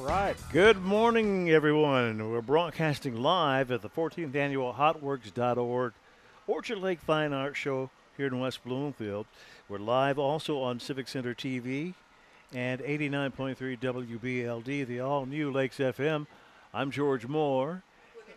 right. Good morning, everyone. We're broadcasting live at the 14th annual HotWorks.org Orchard Lake Fine Art Show here in West Bloomfield. We're live also on Civic Center TV and 89.3 WBLD, the all-new Lakes FM. I'm George Moore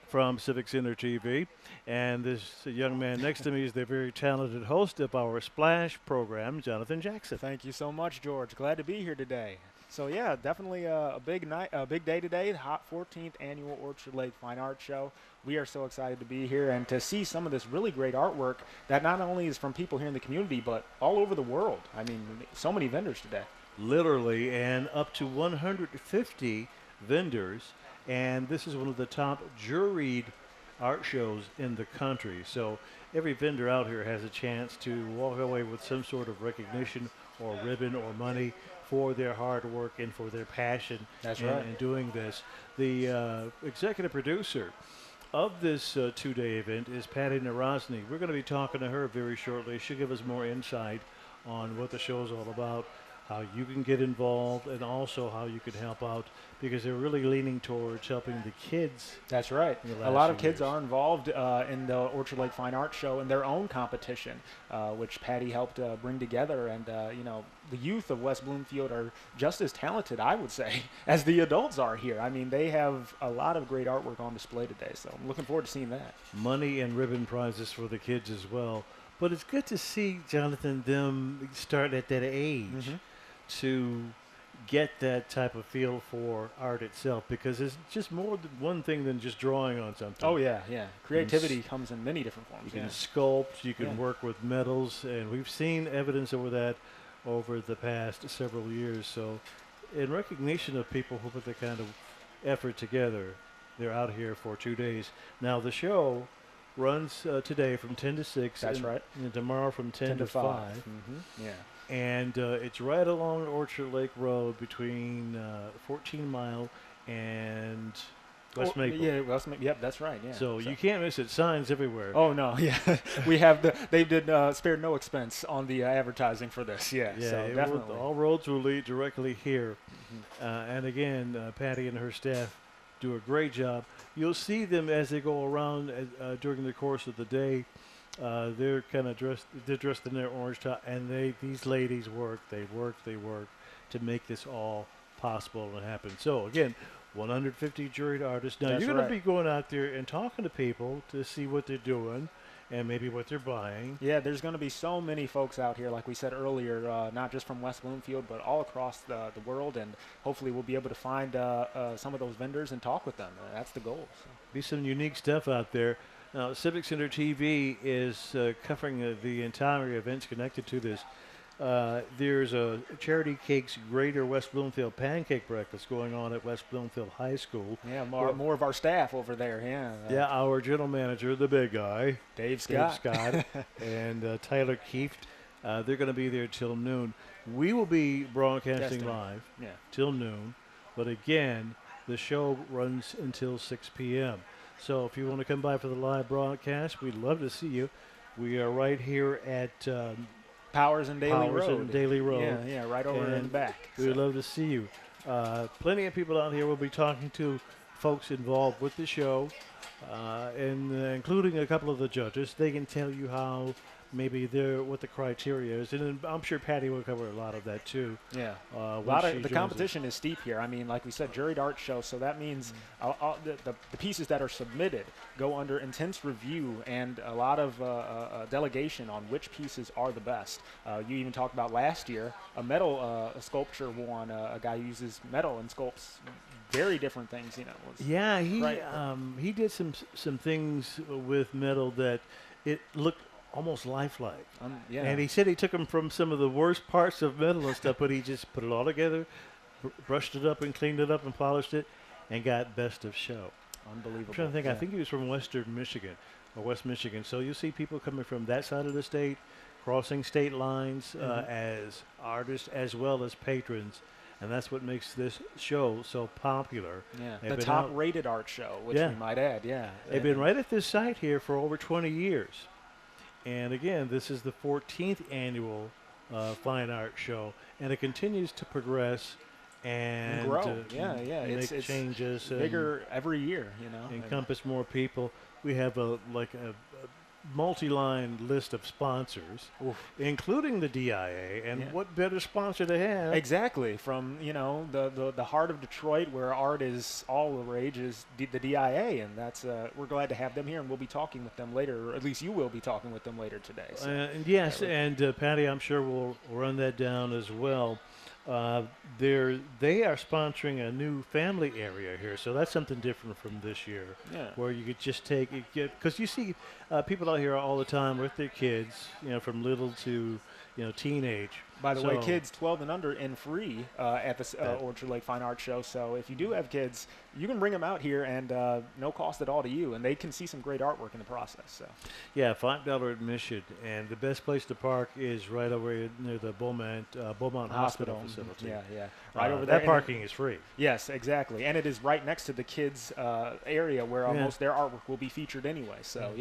from Civic Center TV, and this young man next to me is the very talented host of our Splash program, Jonathan Jackson. Thank you so much, George. Glad to be here today. So yeah, definitely a big night, a big day today. The 14th annual Orchard Lake Fine Art Show. We are so excited to be here and to see some of this really great artwork that not only is from people here in the community, but all over the world. I mean, so many vendors today. Literally, and up to 150 vendors, and this is one of the top juried art shows in the country. So every vendor out here has a chance to walk away with some sort of recognition or ribbon or money for their hard work and for their passion in doing this. The executive producer of this two-day event is Patty Narosny. We're going to be talking to her very shortly. She'll give us more insight on what the show is all about, how you can get involved, and also how you can help out, because they're really leaning towards helping the kids. That's right. A lot of kids are involved in the Orchard Lake Fine Art Show in their own competition, which Patty helped bring together. And, you know, the youth of West Bloomfield are just as talented, I would say, as the adults are here. I mean, they have a lot of great artwork on display today, so I'm looking forward to seeing that. Money and ribbon prizes for the kids as well. But it's good to see, Jonathan, them start at that age to get that type of feel for art itself, because it's just more one thing than just drawing on something. Oh, yeah, yeah. Creativity comes in many different forms. You can sculpt, you can work with metals, and we've seen evidence over that over the past several years. So in recognition of people who put that kind of effort together, they're out here for 2 days. Now, the show runs today from 10 to 6. That's right. And tomorrow from 10 to 5. Yeah. And it's right along Orchard Lake Road between 14 Mile and West Maple. Yeah, West Maple. Yep, that's right. Yeah. So you can't miss it. Signs everywhere. Oh no, yeah. We have they did spared no expense on the advertising for this. Yeah. So definitely. All roads will lead directly here. And again, Patty and her staff do a great job. You'll see them as they go around during the course of the day. They're kind of dressed. They're dressed in their orange top, and these ladies work. They work to make this all possible and happen. So again, 150 juried artists. Now you're going to be going out there and talking to people to see what they're doing and maybe what they're buying. Yeah, there's going to be so many folks out here, like we said earlier, not just from West Bloomfield, but all across the world, and hopefully we'll be able to find some of those vendors and talk with them. That's the goal. So. Be some unique stuff out there. Now, Civic Center TV is covering the entire events connected to this. There's a Charity Cakes Greater West Bloomfield Pancake Breakfast going on at West Bloomfield High School. Yeah, more of our staff over there. Yeah, our general manager, the big guy, Dave Scott, and Tyler Kieft. They're going to be there till noon. We will be broadcasting live till noon, but again, the show runs until 6 p.m. So if you want to come by for the live broadcast, we'd love to see you. We are right here at Powers and Daly Road. Yeah, right over in the back. We'd love to see you. Plenty of people out here. We'll be talking to folks involved with the show, and including a couple of the judges. They can tell you how maybe what the criteria is, and I'm sure Patty will cover a lot of that too. Yeah, the competition is steep here. I mean, like we said, juried art show, so that means the pieces that are submitted go under intense review and a lot of delegation on which pieces are the best. You even talked about last year a metal sculpture won. A guy who uses metal and sculpts very different things. He did some things with metal that it looked almost lifelike. And he said he took them from some of the worst parts of metal and stuff, but he just put it all together, brushed it up and cleaned it up and polished it, and got best of show. Unbelievable. I'm trying to think. I think he was from West Michigan. So you see people coming from that side of the state, crossing state lines as artists as well as patrons. And that's what makes this show so popular. Yeah, the top-rated art show, which we might add. Yeah, they've been right at this site here for over 20 years. And again, this is the 14th annual Fine Art Show, and it continues to progress and grow. Yeah. Make It's changes, bigger every year. You know, encompass more people. We have a multi-line list of sponsors, including the DIA, and what better sponsor to have? Exactly, from the heart of Detroit, where art is all the rage, is the DIA, and that's we're glad to have them here, and we'll be talking with them later, or at least you will be talking with them later today. So. Yes, and Patty, I'm sure we'll run that down as well. They are sponsoring a new family area here, so that's something different from this year. Yeah. Where you could just because you see people out here all the time with their kids, from little to teenage. By the way, kids 12 and under and free at the Orchard Lake Fine Art Show. So if you do have kids, you can bring them out here, and no cost at all to you, and they can see some great artwork in the process. So. Yeah, $5 admission, and the best place to park is right over near the Beaumont Hospital facility. Yeah, right over there. That parking is free. Yes, exactly, and it is right next to the kids' area where almost their artwork will be featured anyway. So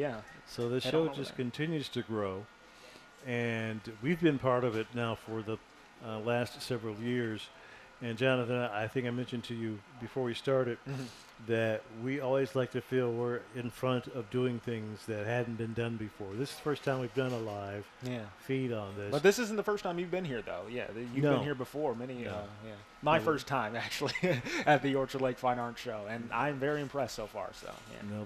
So the show just continues to grow. And we've been part of it now for the last several years. And Jonathan, I think I mentioned to you before we started that we always like to feel we're in front of doing things that hadn't been done before. This is the first time we've done a live feed on this. But this isn't the first time you've been here, though. Yeah, you've been here before. My first time, actually, at the Orchard Lake Fine Art Show. And I'm very impressed so far. So,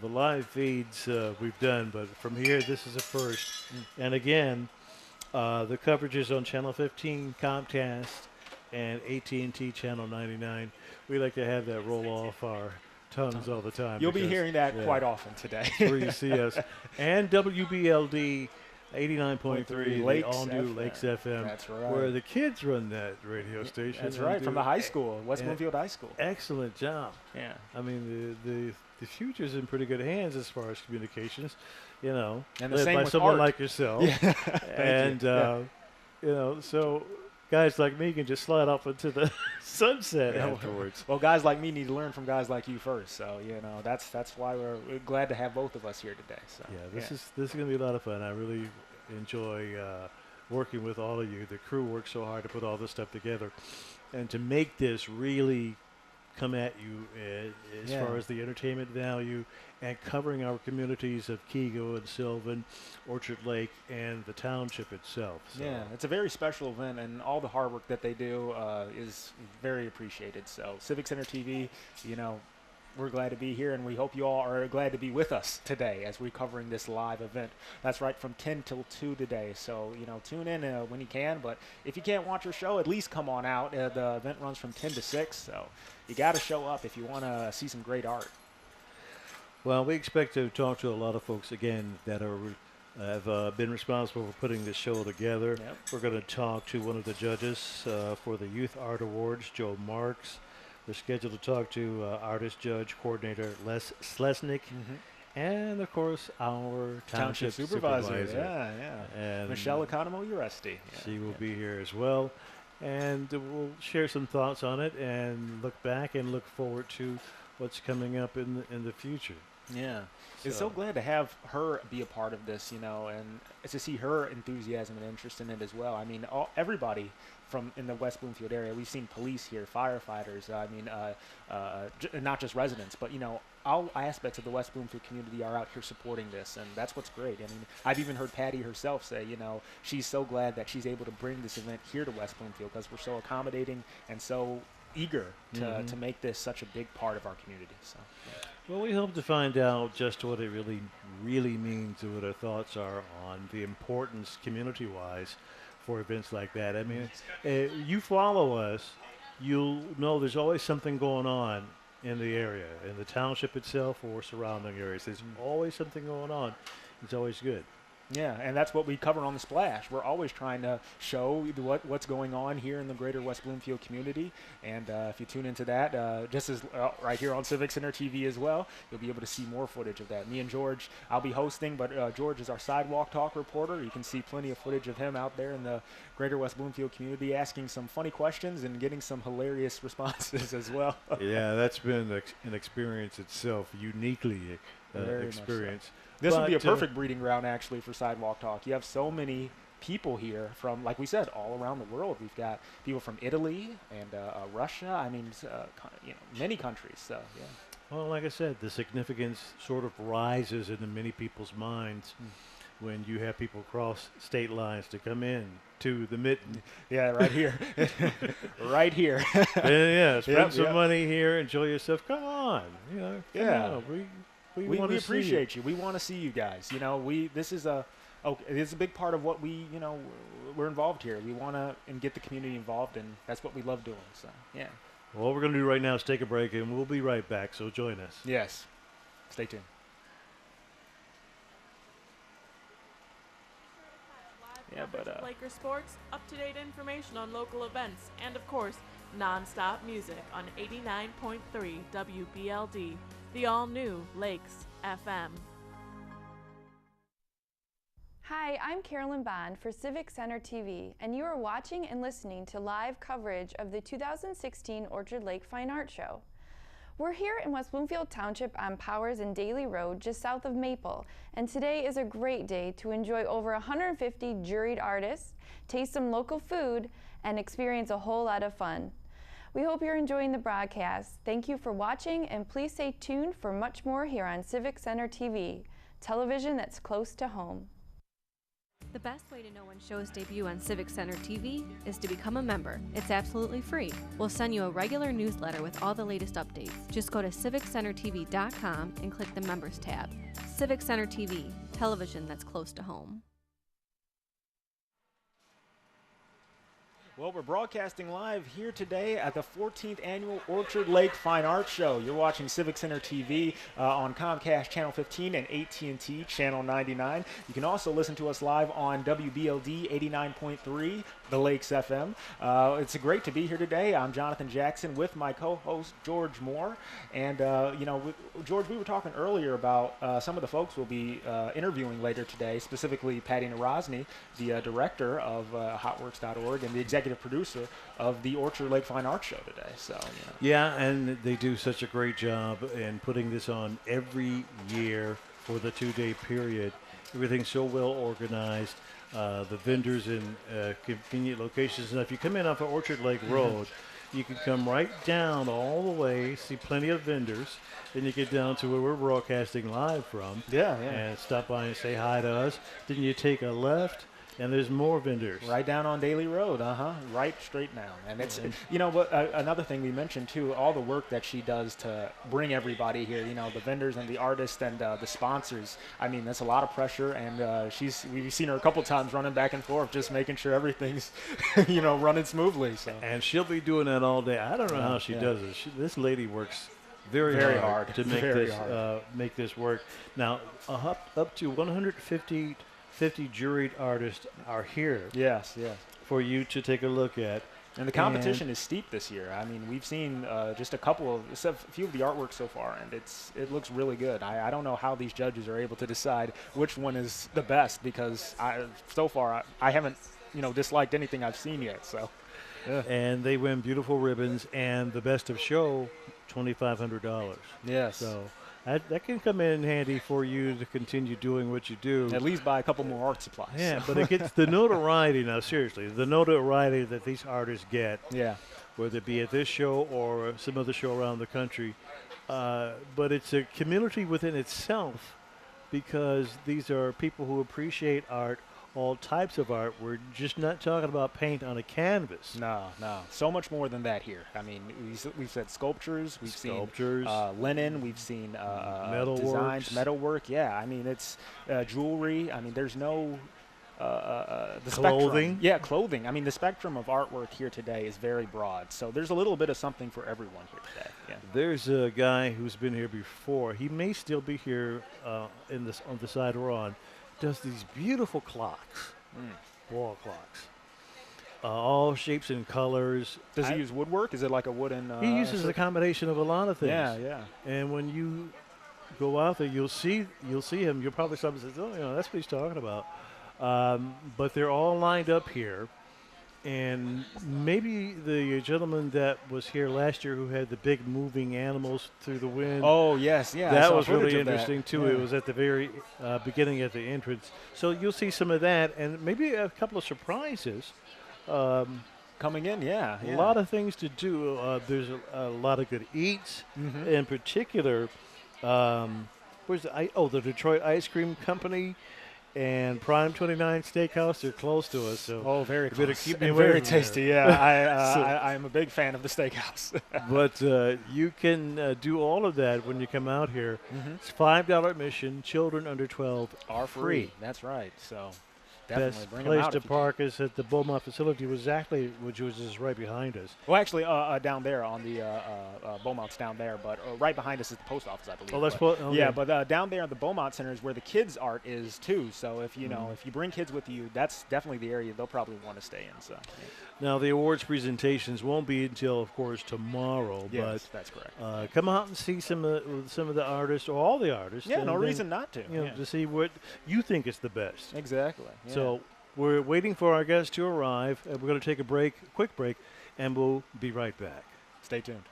the live feeds we've done, but from here, this is a first. And again, the coverage is on Channel 15, Comcast, and AT&T Channel 99. We like to have that roll off our tongues all the time. You'll be hearing that quite often today. That's where you see us. And WBLD 89.3, the all-new Lakes FM. That's right. Where the kids run that radio station. That's right, from the high school, West Bloomfield High School. Excellent job. Yeah. I mean, the future's in pretty good hands as far as communications, And the led same by with someone art. like yourself. Yeah. And, so guys like me can just slide off into the sunset afterwards. Well, guys like me need to learn from guys like you first. So, that's why we're glad to have both of us here today. So this is going to be a lot of fun. I really enjoy working with all of you. The crew works so hard to put all this stuff together and to make this really come at you as far as the entertainment value and covering our communities of Kego and Sylvan, Orchard Lake, and the township itself. So. Yeah, it's a very special event, and all the hard work that they do is very appreciated. So Civic Center TV, we're glad to be here, and we hope you all are glad to be with us today as we're covering this live event. That's right, from 10 till 2 today. So, tune in when you can. But if you can't watch your show, at least come on out. The event runs from 10 to 6, so you got to show up if you want to see some great art. Well, we expect to talk to a lot of folks, again, that have been responsible for putting this show together. Yep. We're going to talk to one of the judges for the Youth Art Awards, Joe Marks. We're scheduled to talk to artist judge coordinator Les Slesnick, and of course our township supervisor. Yeah. And Michelle Economo-Uresti. She will be here as well, and we'll share some thoughts on it and look back and look forward to what's coming up in the future. Yeah. It's so glad to have her be a part of this, and to see her enthusiasm and interest in it as well. I mean, everybody from in the West Bloomfield area, we've seen police here, firefighters, not just residents, but, all aspects of the West Bloomfield community are out here supporting this, and that's what's great. I mean, I've even heard Patty herself say, she's so glad that she's able to bring this event here to West Bloomfield because we're so accommodating and so eager to make this such a big part of our community. So, Well, we hope to find out just what it really means and what our thoughts are on the importance community-wise for events like that. I mean, you follow us, you'll know there's always something going on in the area, in the township itself or surrounding areas. There's always something going on. It's always good. Yeah, and that's what we cover on The Splash. We're always trying to show what's going on here in the greater West Bloomfield community. And if you tune into that, just as right here on Civic Center TV as well, you'll be able to see more footage of that. Me and George, I'll be hosting, but George is our sidewalk talk reporter. You can see plenty of footage of him out there in the greater West Bloomfield community asking some funny questions and getting some hilarious responses as well. Yeah, that's been an experience itself, uniquely experience. This would be a perfect breeding ground, actually, for Sidewalk Talk. You have so many people here from, like we said, all around the world. We've got people from Italy and Russia. I mean, many countries. So yeah. Well, like I said, the significance sort of rises into many people's minds when you have people cross state lines to come in to the mitten. Yeah, right here. Right here. Yeah, spend some money here, enjoy yourself. Come on. You know, come on. We appreciate you. We want to see you guys. You know, this is a big part of what we're involved here. We want to get the community involved, and that's what we love doing. So, yeah. Well, what we're going to do right now is take a break, and we'll be right back, so join us. Yes. Stay tuned. Yeah, but Lakers sports, up-to-date information on local events, and of course, non-stop music on 89.3 WBLD, the all-new Lakes FM. Hi, I'm Carolyn Bond for Civic Center TV, and you are watching and listening to live coverage of the 2016 Orchard Lake Fine Art Show. We're here in West Bloomfield Township on Powers and Daly Road, just south of Maple, and today is a great day to enjoy over 150 juried artists, taste some local food, and experience a whole lot of fun. We hope you're enjoying the broadcast. Thank you for watching, and please stay tuned for much more here on Civic Center TV, television that's close to home. The best way to know when shows debut on Civic Center TV is to become a member. It's absolutely free. We'll send you a regular newsletter with all the latest updates. Just go to civiccentertv.com and click the Members tab. Civic Center TV, television that's close to home. Well, we're broadcasting live here today at the 14th Annual Orchard Lake Fine Art Show. You're watching Civic Center TV on Comcast Channel 15 and AT&T Channel 99. You can also listen to us live on WBLD 89.3, the Lakes FM. It's great to be here today. I'm Jonathan Jackson with my co-host, George Moore. And, George, we were talking earlier about some of the folks we'll be interviewing later today, specifically Patty Narosny, the director of hotworks.org and the executive producer of the Orchard Lake Fine Art Show today. So yeah, and they do such a great job in putting this on every year for the 2-day period. Everything's so well organized. The vendors in convenient locations. And if you come in off of Orchard Lake Road, you can come right down all the way, see plenty of vendors. Then you get down to where we're broadcasting live from. Yeah. And stop by and say hi to us. Then you take a left, and there's more vendors. Right down on Daly Road, right straight down. And it's, another thing we mentioned too, all the work that she does to bring everybody here, the vendors and the artists and the sponsors. I mean, that's a lot of pressure, and we've seen her a couple times running back and forth, just making sure everything's, running smoothly. So. And she'll be doing that all day. I don't know how she does it. This lady works very hard to make this work. Now, up to 150 juried artists are here. Yes. For you to take a look at. And the competition is steep this year. I mean, we've seen just a few of the artwork so far, and it looks really good. I don't know how these judges are able to decide which one is the best, because so far I haven't disliked anything I've seen yet. So. Yeah. And they win beautiful ribbons and the best of show, $2,500. Yes. So that can come in handy for you to continue doing what you do. At least buy a couple more art supplies. Yeah, but it gets the notoriety now, seriously, the notoriety that these artists get. Yeah. Whether it be at this show or some other show around the country. But it's a community within itself, because these are people who appreciate art, all types of art. We're just not talking about paint on a canvas. No. So much more than that here. I mean, we've said sculptures, we've seen linen, we've seen designs, metalwork. Yeah, I mean, it's jewelry. I mean, there's no the clothing. Spectrum. Yeah, clothing. I mean, the spectrum of artwork here today is very broad. So there's a little bit of something for everyone here today. Yeah. There's a guy who's been here before. He may still be here on the side we're on. Does these beautiful clocks, wall clocks, all shapes and colors. Does he use woodwork? Is it like a wooden? He uses a combination of a lot of things. Yeah. And when you go out there, you'll see him. You'll probably stop and say, "Oh, that's what he's talking about." But they're all lined up here, And maybe the gentleman that was here last year who had the big moving animals through the wind. Oh, yes, yeah. That was really interesting, too. Yeah. It was at the very beginning at the entrance. So you'll see some of that and maybe a couple of surprises. Coming in, yeah. A lot of things to do. There's a lot of good eats. In particular, where's the Detroit Ice Cream Company and Prime 29 Steakhouse. They're close to us, so very close. better keep me and away very from tasty. there. Yeah, I am a big fan of the steakhouse. But you can do all of that when you come out here. It's $5 admission. Children under 12 are free. That's right. So definitely best bring place them out to park is at the Beaumont facility, which was just right behind us. Well, actually, down there on the Beaumont's down there, but right behind us is the post office, I believe. Oh, that's yeah, but down there at the Beaumont Center is where the kids' art is too. So if you know, if you bring kids with you, that's definitely the area they'll probably want to stay in. So. Yeah. Now the awards presentations won't be until, of course, tomorrow. Yes, but that's correct. Come out and see some of the artists, or all the artists. Yeah, no reason not to. You know, to see what you think is the best. Exactly. Yeah. So we're waiting for our guests to arrive. We're going to take a quick break, and we'll be right back. Stay tuned.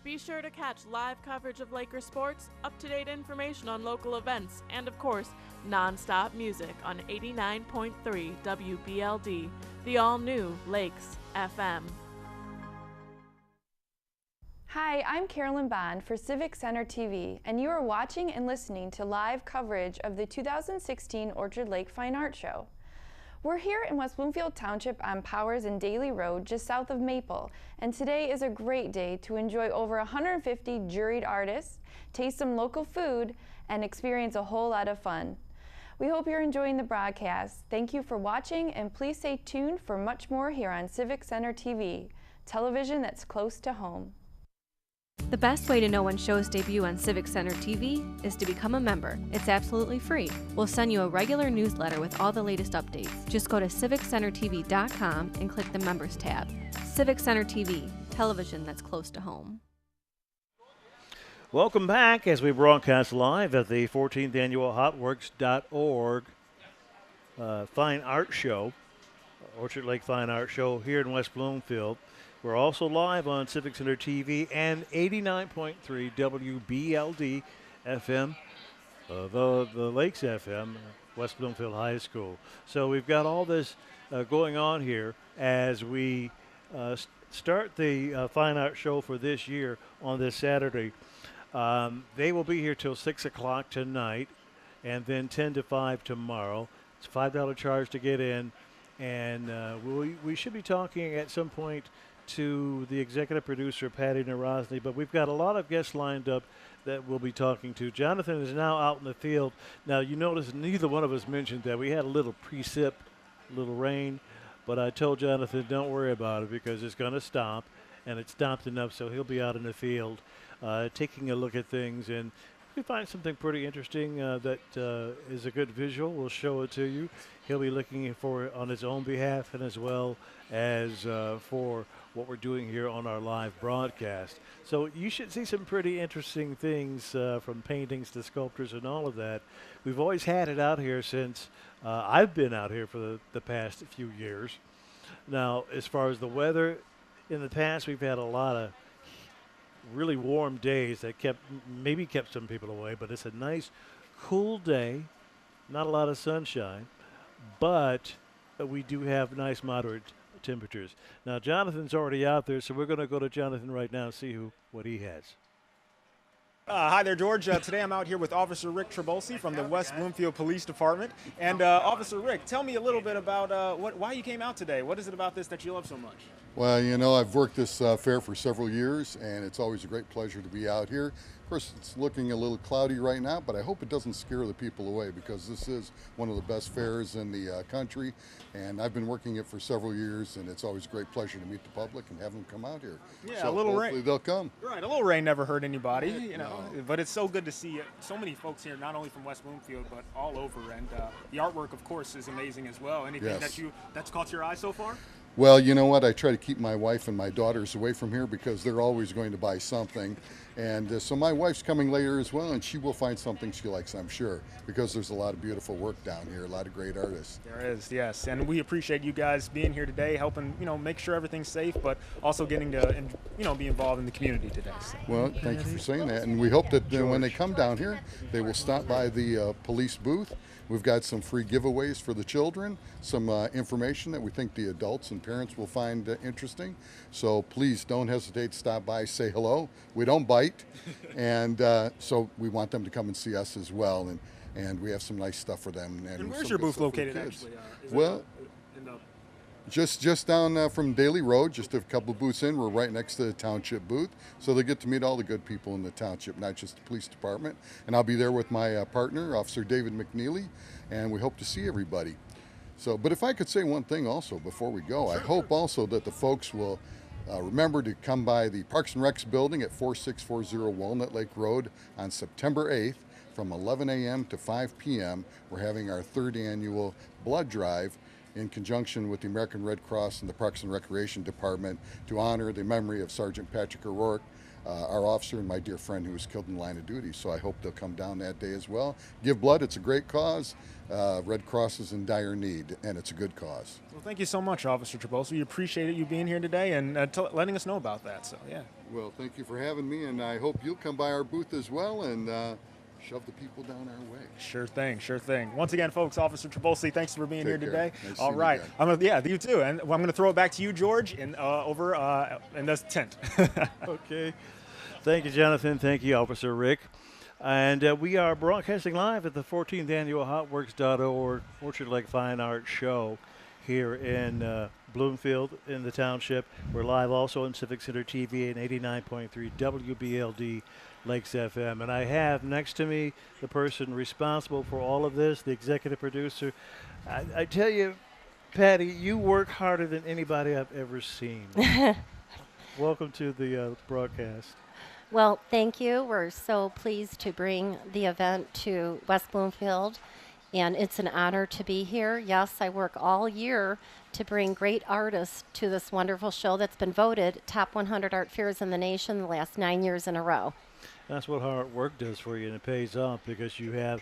Be sure to catch live coverage of Lakers sports, up-to-date information on local events, and of course, non-stop music on 89.3 WBLD, the all-new Lakes FM. Hi, I'm Carolyn Bond for Civic Center TV, and you are watching and listening to live coverage of the 2016 Orchard Lake Fine Art Show. We're here in West Bloomfield Township on Powers and Daly Road, just south of Maple, and today is a great day to enjoy over 150 juried artists, taste some local food, and experience a whole lot of fun. We hope you're enjoying the broadcast. Thank you for watching, and please stay tuned for much more here on Civic Center TV, television that's close to home. The best way to know when shows debut on Civic Center TV is to become a member. It's absolutely free. We'll send you a regular newsletter with all the latest updates. Just go to civiccentertv.com and click the Members tab. Civic Center TV, television that's close to home. Welcome back as we broadcast live at the 14th Annual Hotworks.org Fine Art Show, Orchard Lake Fine Art Show here in West Bloomfield. We're also live on Civic Center TV and 89.3 WBLD FM, the Lakes FM, West Bloomfield High School. So we've got all this going on here as we start the Fine Art Show for this year on this Saturday. They will be here till 6 o'clock tonight and then 10 to 5 tomorrow. It's a $5 charge to get in, and we should be talking at some point to the executive producer, Patty Narosny, but we've got a lot of guests lined up that we'll be talking to. Jonathan is now out in the field. Now, you notice neither one of us mentioned that we had a little precip, little rain, but I told Jonathan, don't worry about it because it's going to stop, and it stopped enough, so he'll be out in the field taking a look at things, and if we find something pretty interesting that is a good visual, we'll show it to you. He'll be looking for it on his own behalf and as well as for what we're doing here on our live broadcast. So you should see some pretty interesting things from paintings to sculptures and all of that. We've always had it out here since I've been out here for the past few years. Now, as far as the weather, in the past we've had a lot of really warm days that maybe kept some people away, but it's a nice cool day, not a lot of sunshine, but we do have nice moderate temperatures. Now Jonathan's already out there, so we're going to go to Jonathan right now and see what he has. Hi there, George. Today I'm out here with Officer Rick Trabolsi from the West Bloomfield Police Department. And Officer Rick, tell me a little bit about why you came out today. What is it about this that you love so much? Well, you know, I've worked this fair for several years, and it's always a great pleasure to be out here. Of course, it's looking a little cloudy right now, but I hope it doesn't scare the people away because this is one of the best fairs in the country, and I've been working it for several years, and it's always a great pleasure to meet the public and have them come out here. Yeah, so a little hopefully rain. They'll come. Right, a little rain never hurt anybody, you know. But it's so good to see so many folks here, not only from West Bloomfield, but all over. And the artwork, of course, is amazing as well. Anything that's caught your eye so far? Well, you know what? I try to keep my wife and my daughters away from here because they're always going to buy something. And so my wife's coming later as well, and she will find something she likes, I'm sure, because there's a lot of beautiful work down here, a lot of great artists. There is, yes, and we appreciate you guys being here today, helping make sure everything's safe, but also getting to be involved in the community today. So. Well, thank you for saying that, and we hope that when they come down here, they will stop by the police booth. We've got some free giveaways for the children, some information that we think the adults and parents will find interesting. So please don't hesitate to stop by, say hello. We don't bite, and so we want them to come and see us as well. And we have some nice stuff for them. And where's your booth located, actually? Well, just down from Daly Road, just a couple booths in. We're right next to the township booth, so they get to meet all the good people in the township, not just the police department. And I'll be there with my partner, Officer David McNeely, and we hope to see everybody. So, but if I could say one thing also before we go, I hope also that the folks will remember to come by the Parks and Recs building at 4640 Walnut Lake Road on September 8th from 11 a.m. to 5 p.m. We're having our 3rd annual blood drive in conjunction with the American Red Cross and the Parks and Recreation Department to honor the memory of Sergeant Patrick O'Rourke, our officer and my dear friend who was killed in the line of duty. So I hope they'll come down that day as well. Give blood, it's a great cause. Red Cross is in dire need, and it's a good cause. Well, thank you so much, Officer Trebosi. We appreciate you being here today and letting us know about that. So, yeah. Well, thank you for having me, and I hope you'll come by our booth as well and shove the people down our way. Sure thing, sure thing. Once again, folks, Officer Trebosi, thanks for being here today. Nice all right, you too. And I'm going to throw it back to you, George, over in this tent. Okay. Thank you, Jonathan. Thank you, Officer Rick. And we are broadcasting live at the 14th Annual HotWorks.org Orchard Lake Fine Arts Show here in Bloomfield in the township. We're live also on Civic Center TV and 89.3 WBLD Lakes FM. And I have next to me the person responsible for all of this, the executive producer. I tell you, Patty, you work harder than anybody I've ever seen. Welcome to the broadcast. Well, thank you. We're so pleased to bring the event to West Bloomfield, and it's an honor to be here. Yes, I work all year to bring great artists to this wonderful show that's been voted top 100 art fairs in the nation the last 9 years in a row. That's what hard work does for you, and it pays off because you have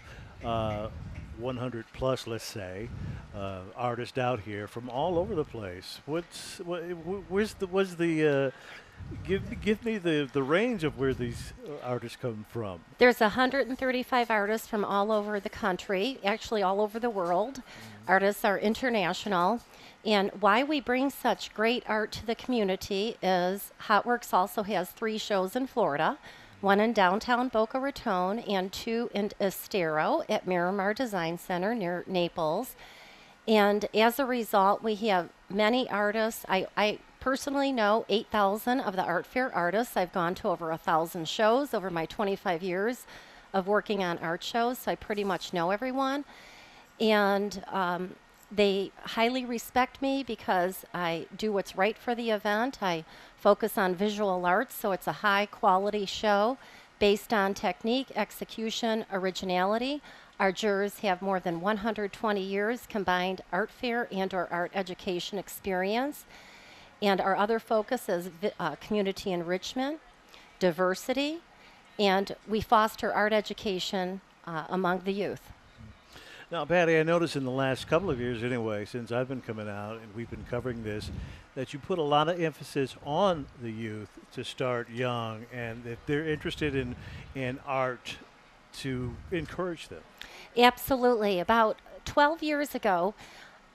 100 plus, let's say, artists out here from all over the place. Give me the range of where these artists come from. There's 135 artists from all over the country, actually all over the world. Artists are international. And why we bring such great art to the community is HotWorks also has 3 shows in Florida, 1 in downtown Boca Raton and 2 in Estero at Miramar Design Center near Naples. And as a result, we have many artists. I personally know 8,000 of the art fair artists. I've gone to over 1,000 shows over my 25 years of working on art shows, so I pretty much know everyone. And they highly respect me because I do what's right for the event. I focus on visual arts, so it's a high quality show based on technique, execution, originality. Our jurors have more than 120 years combined art fair and/or art education experience. And our other focus is community enrichment, diversity, and we foster art education among the youth. Now, Patty, I noticed in the last couple of years anyway, since I've been coming out and we've been covering this, that you put a lot of emphasis on the youth to start young, and if they're interested in art, to encourage them. Absolutely. About 12 years ago,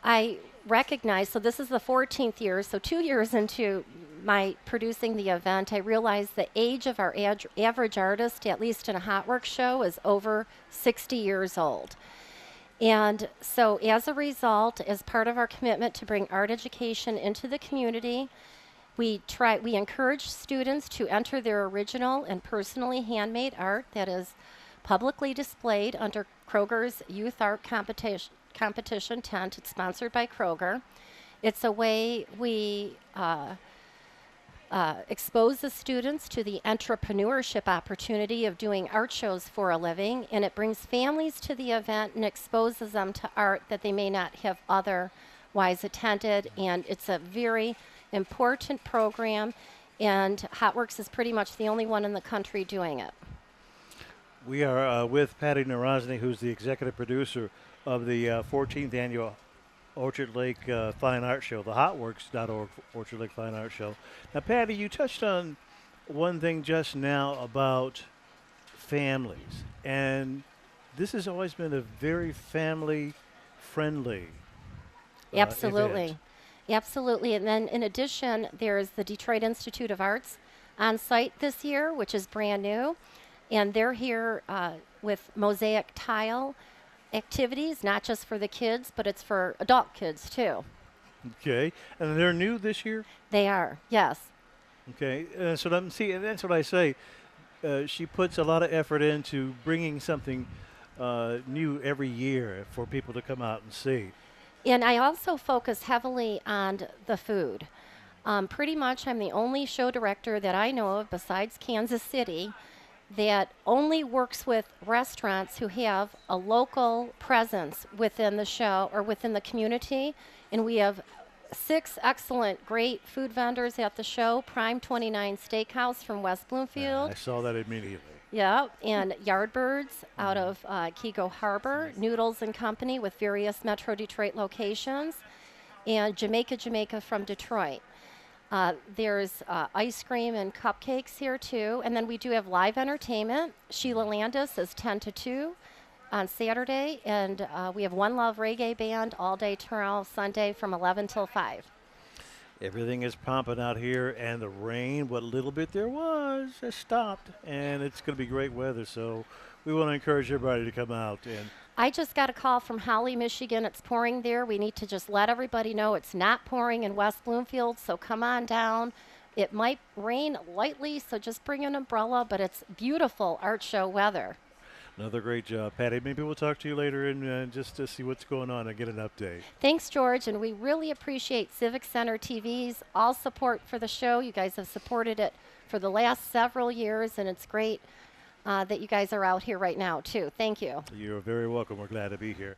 I recognized, so this is the 14th year, so 2 years into my producing the event, I realized the age of our average artist, at least in a HotWorks show, is over 60 years old. And so as a result, as part of our commitment to bring art education into the community, we encourage students to enter their original and personally handmade art that is publicly displayed under Kroger's Youth Art Competition tent. It's sponsored by Kroger. It's a way we expose the students to the entrepreneurship opportunity of doing art shows for a living, and it brings families to the event and exposes them to art that they may not have otherwise attended. And it's a very important program. and Hotworks is pretty much the only one in the country doing it. We are with Patty Narozny, who's the executive producer of the 14th annual Orchard Lake Fine Art Show, the hotworks.org Orchard Lake Fine Art Show. Now, Patty, you touched on one thing just now about families, and this has always been a very family-friendly Absolutely. event. Absolutely. And then in addition, there's the Detroit Institute of Arts on site this year, which is brand new. And they're here with mosaic tile activities, not just for the kids, but it's for adult kids too. Okay. And they're new this year? They are, yes. Okay. So that's what I say. She puts a lot of effort into bringing something new every year for people to come out and see. And I also focus heavily on the food. Pretty much I'm the only show director that I know of besides Kansas City that only works with restaurants who have a local presence within the show or within the community. And we have 6 excellent, great food vendors at the show. Prime 29 Steakhouse from West Bloomfield. I saw that immediately. Yeah, and Yardbirds out of Kego Harbor, Noodles and Company with various Metro Detroit locations, and Jamaica from Detroit. There's ice cream and cupcakes here too, and then we do have live entertainment. Sheila Landis is 10 to 2 on Saturday, and we have One Love Reggae Band all day tomorrow, Sunday from 11 till 5. Everything is pumping out here, and the rain, what little bit there was, has stopped, and it's going to be great weather. So we want to encourage everybody to come out. And I just got a call from Holly, Michigan. It's pouring there. We need to just let everybody know it's not pouring in West Bloomfield, so come on down. It might rain lightly, so just bring an umbrella, but it's beautiful art show weather. another great job. Patty, maybe we'll talk to you later and just to see what's going on and get an update. Thanks, George, and we really appreciate Civic Center TV's all support for the show. You guys have supported it for the last several years, and it's great that you guys are out here right now, too. Thank you. You're very welcome. We're glad to be here.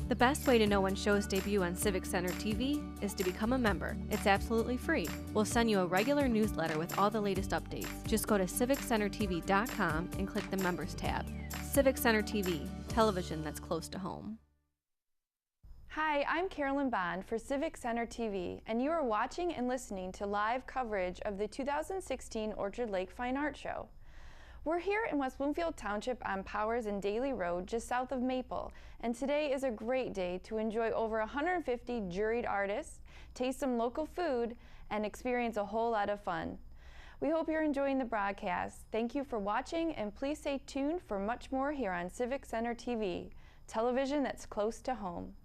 The best way to know when shows debut on Civic Center TV is to become a member. It's absolutely free. We'll send you a regular newsletter with all the latest updates. Just go to civiccentertv.com and click the Members tab. Civic Center TV, television that's close to home. Hi, I'm Carolyn Bond for Civic Center TV, and you are watching and listening to live coverage of the 2016 Orchard Lake Fine Art Show. We're here in West Bloomfield Township on Powers and Daly Road, just south of Maple, and today is a great day to enjoy over 150 juried artists, taste some local food, and experience a whole lot of fun. We hope you're enjoying the broadcast. Thank you for watching, and please stay tuned for much more here on Civic Center TV, television that's close to home.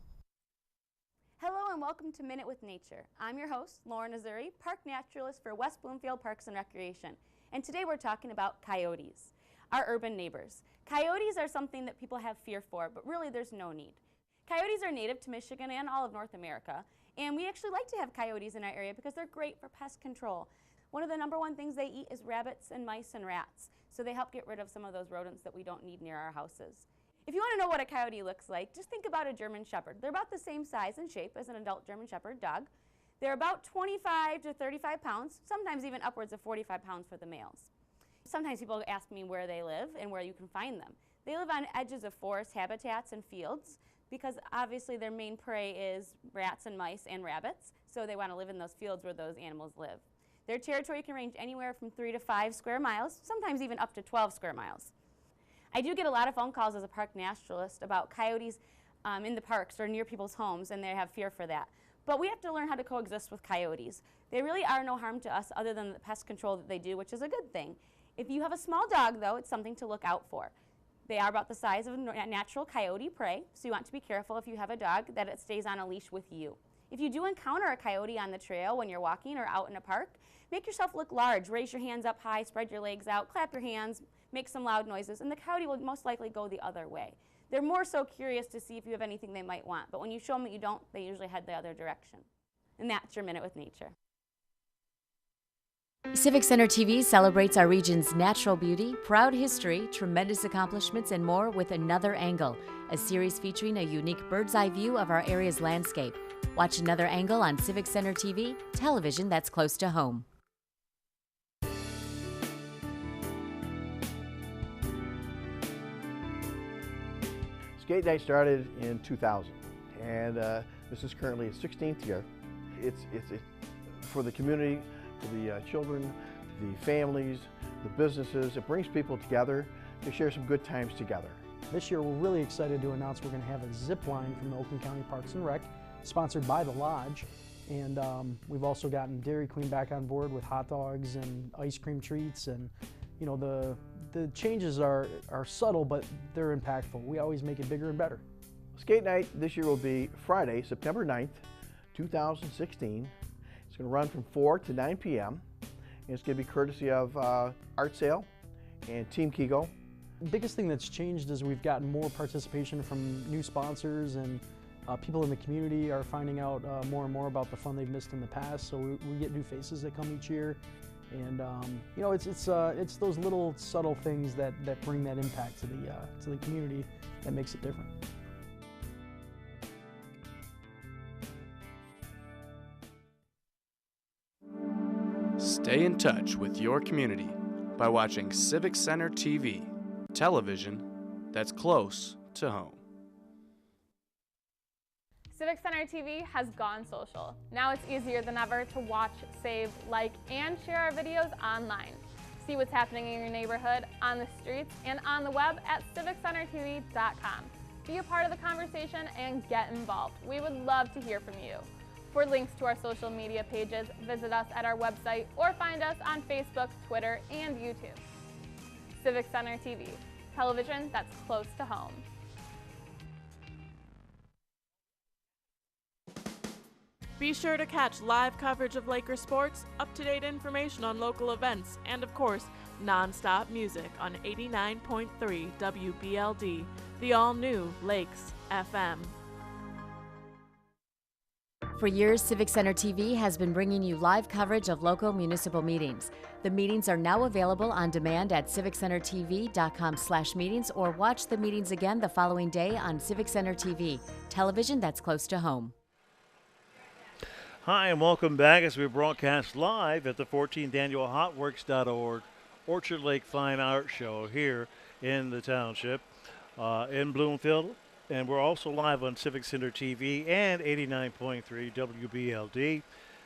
Hello and welcome to Minute with Nature. I'm your host, Lauren Azuri, park naturalist for West Bloomfield Parks and Recreation. And today we're talking about coyotes, our urban neighbors. Coyotes are something that people have fear for, but really there's no need. Coyotes are native to Michigan and all of North America, and we actually like to have coyotes in our area because they're great for pest control. One of the #1 things they eat is rabbits and mice and rats, so they help get rid of some of those rodents that we don't need near our houses. If you want to know what a coyote looks like, just think about a German Shepherd. They're about the same size and shape as an adult German Shepherd dog. They're about 25 to 35 pounds, sometimes even upwards of 45 pounds for the males. Sometimes people ask me where they live and where you can find them. They live on edges of forest habitats and fields because obviously their main prey is rats and mice and rabbits, so they want to live in those fields where those animals live. Their territory can range anywhere from 3 to 5 square miles, sometimes even up to 12 square miles. I do get a lot of phone calls as a park naturalist about coyotes in the parks or near people's homes, and they have fear for that. But we have to learn how to coexist with coyotes. They really are no harm to us other than the pest control that they do, which is a good thing. If you have a small dog, though, it's something to look out for. They are about the size of a natural coyote prey, so you want to be careful if you have a dog that it stays on a leash with you. If you do encounter a coyote on the trail when you're walking or out in a park, make yourself look large. Raise your hands up high, spread your legs out, clap your hands, make some loud noises, and the coyote will most likely go the other way. They're more so curious to see if you have anything they might want, but when you show them that you don't, they usually head the other direction. And that's your Minute with Nature. Civic Center TV celebrates our region's natural beauty, proud history, tremendous accomplishments, and more with Another Angle, a series featuring a unique bird's-eye view of our area's landscape. Watch Another Angle on Civic Center TV, television that's close to home. Skate Night started in 2000, and this is currently its 16th year. It's for the community, for the children, the families, the businesses. It brings people together to share some good times together. This year we're really excited to announce we're going to have a zip line from the Oakland County Parks and Rec, sponsored by the Lodge. And we've also gotten Dairy Queen back on board with hot dogs and ice cream treats. And you know, the changes are subtle, but they're impactful. We always make it bigger and better. Skate Night this year will be Friday, September 9th, 2016. It's going to run from 4 to 9 p.m. And it's going to be courtesy of Art Sale and Team Kego. The biggest thing that's changed is we've gotten more participation from new sponsors, and people in the community are finding out more and more about the fun they've missed in the past. So we get new faces that come each year, and you know, it's those little subtle things that bring that impact to the community that makes it different. Stay in touch with your community by watching Civic Center TV, television that's close to home. Civic Center TV has gone social. Now it's easier than ever to watch, save, like, and share our videos online. See what's happening in your neighborhood, on the streets, and on the web at civiccentertv.com. Be a part of the conversation and get involved. We would love to hear from you. For links to our social media pages, visit us at our website or find us on Facebook, Twitter, and YouTube. Civic Center TV, television that's close to home. Be sure to catch live coverage of Laker sports, up-to-date information on local events, and of course, non-stop music on 89.3 WBLD, the all-new Lakes FM. For years, Civic Center TV has been bringing you live coverage of local municipal meetings. The meetings are now available on demand at civiccentertv.com/meetings, or watch the meetings again the following day on Civic Center TV, television that's close to home. Hi, and welcome back as we broadcast live at the 14th Annual HotWorks.org Orchard Lake Fine Art Show here in the township in Bloomfield. And we're also live on Civic Center TV and 89.3 WBLD,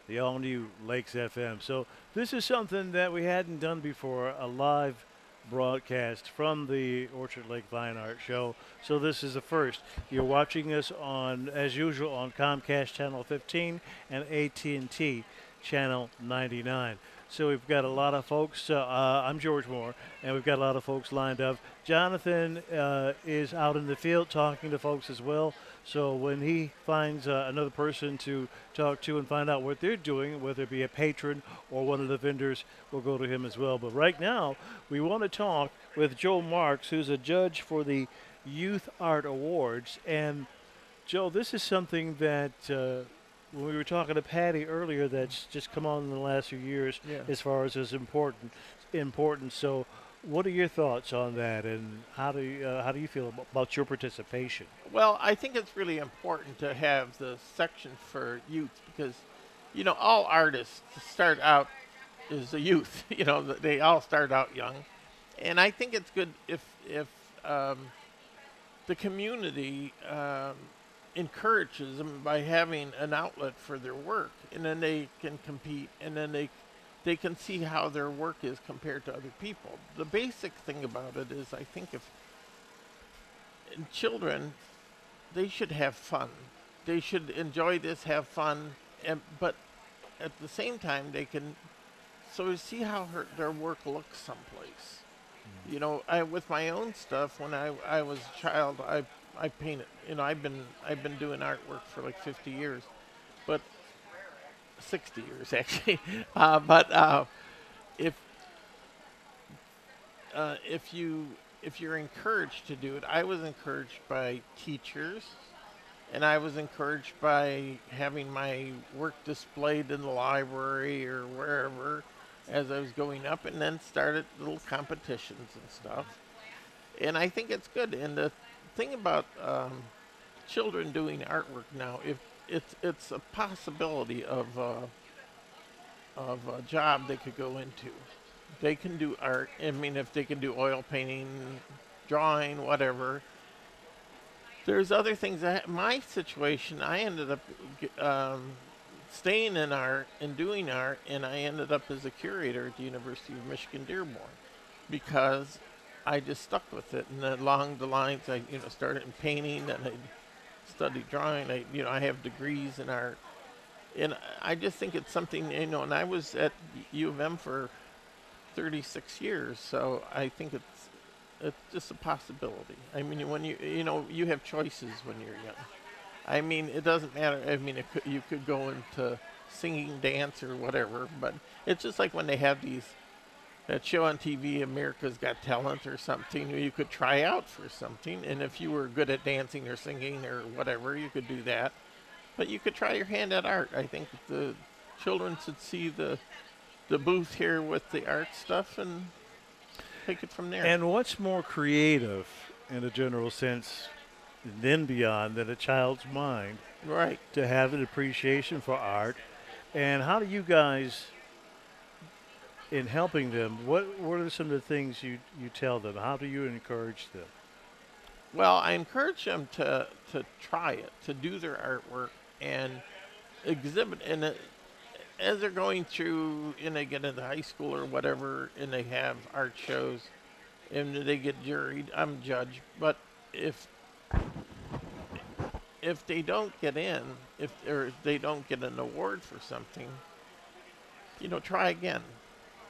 the all-new Lakes FM. So this is something that we hadn't done before, a live broadcast from the Orchard Lake Fine Art Show. So this is the first. You're watching us on, as usual, on Comcast Channel 15 and AT&T Channel 99. So we've got a lot of folks. I'm George Moore, and we've got a lot of folks lined up. Jonathan is out in the field talking to folks as well. So when he finds another person to talk to and find out what they're doing, whether it be a patron or one of the vendors, we'll go to him as well. But right now, we want to talk with Joe Marks, who's a judge for the Youth Art Awards. And Joe, this is something that when we were talking to Patty earlier, that's just come on in the last few years, as far as is important. So what are your thoughts on that, and how do you feel about your participation? Well, I think it's really important to have the section for youth, because, you know, all artists start out as a youth. You know, they all start out young. And I think it's good if the community encourages them by having an outlet for their work, and then they can compete, and then they they can see how their work is compared to other people. The basic thing about it is, I think, if children, they should have fun. They should enjoy this, have fun, but at the same time, they can sort of see how their work looks someplace. You know, with my own stuff, when I was a child, I painted. You know, I've been doing artwork for like 50 years, but 60 years actually. If you're encouraged to do it, I was encouraged by teachers, and I was encouraged by having my work displayed in the library or wherever as I was going up, and then started little competitions and stuff. And I think it's good. And the thing about children doing artwork now, if it's a possibility of a job they could go into. They can do art. I mean, if they can do oil painting, drawing, whatever. There's other things. My situation, I ended up staying in art and doing art, and I ended up as a curator at the University of Michigan Dearborn because I just stuck with it. And along the lines, I started in painting, and I studied drawing. I have degrees in art, and I just think it's something, and I was at U of M for 36 years, so I think it's just a possibility. I mean, when you have choices when you're young. I mean, it doesn't matter. I mean, you could go into singing, dance, or whatever, but it's just like when they have that show on TV, America's Got Talent or something, you could try out for something, and if you were good at dancing or singing or whatever, you could do that. But you could try your hand at art. I think the children should see the booth here with the art stuff and take it from there. And what's more creative in a general sense then beyond than a child's mind, right, to have an appreciation for art? And how do you guys, in helping them, what are some of the things you tell them? How do you encourage them? Well, I encourage them to try it, to do their artwork and exhibit. And as they're going through, and they get into high school or whatever, and they have art shows, and they get juried, I'm a judge, but if they don't get in, or they don't get an award for something, try again.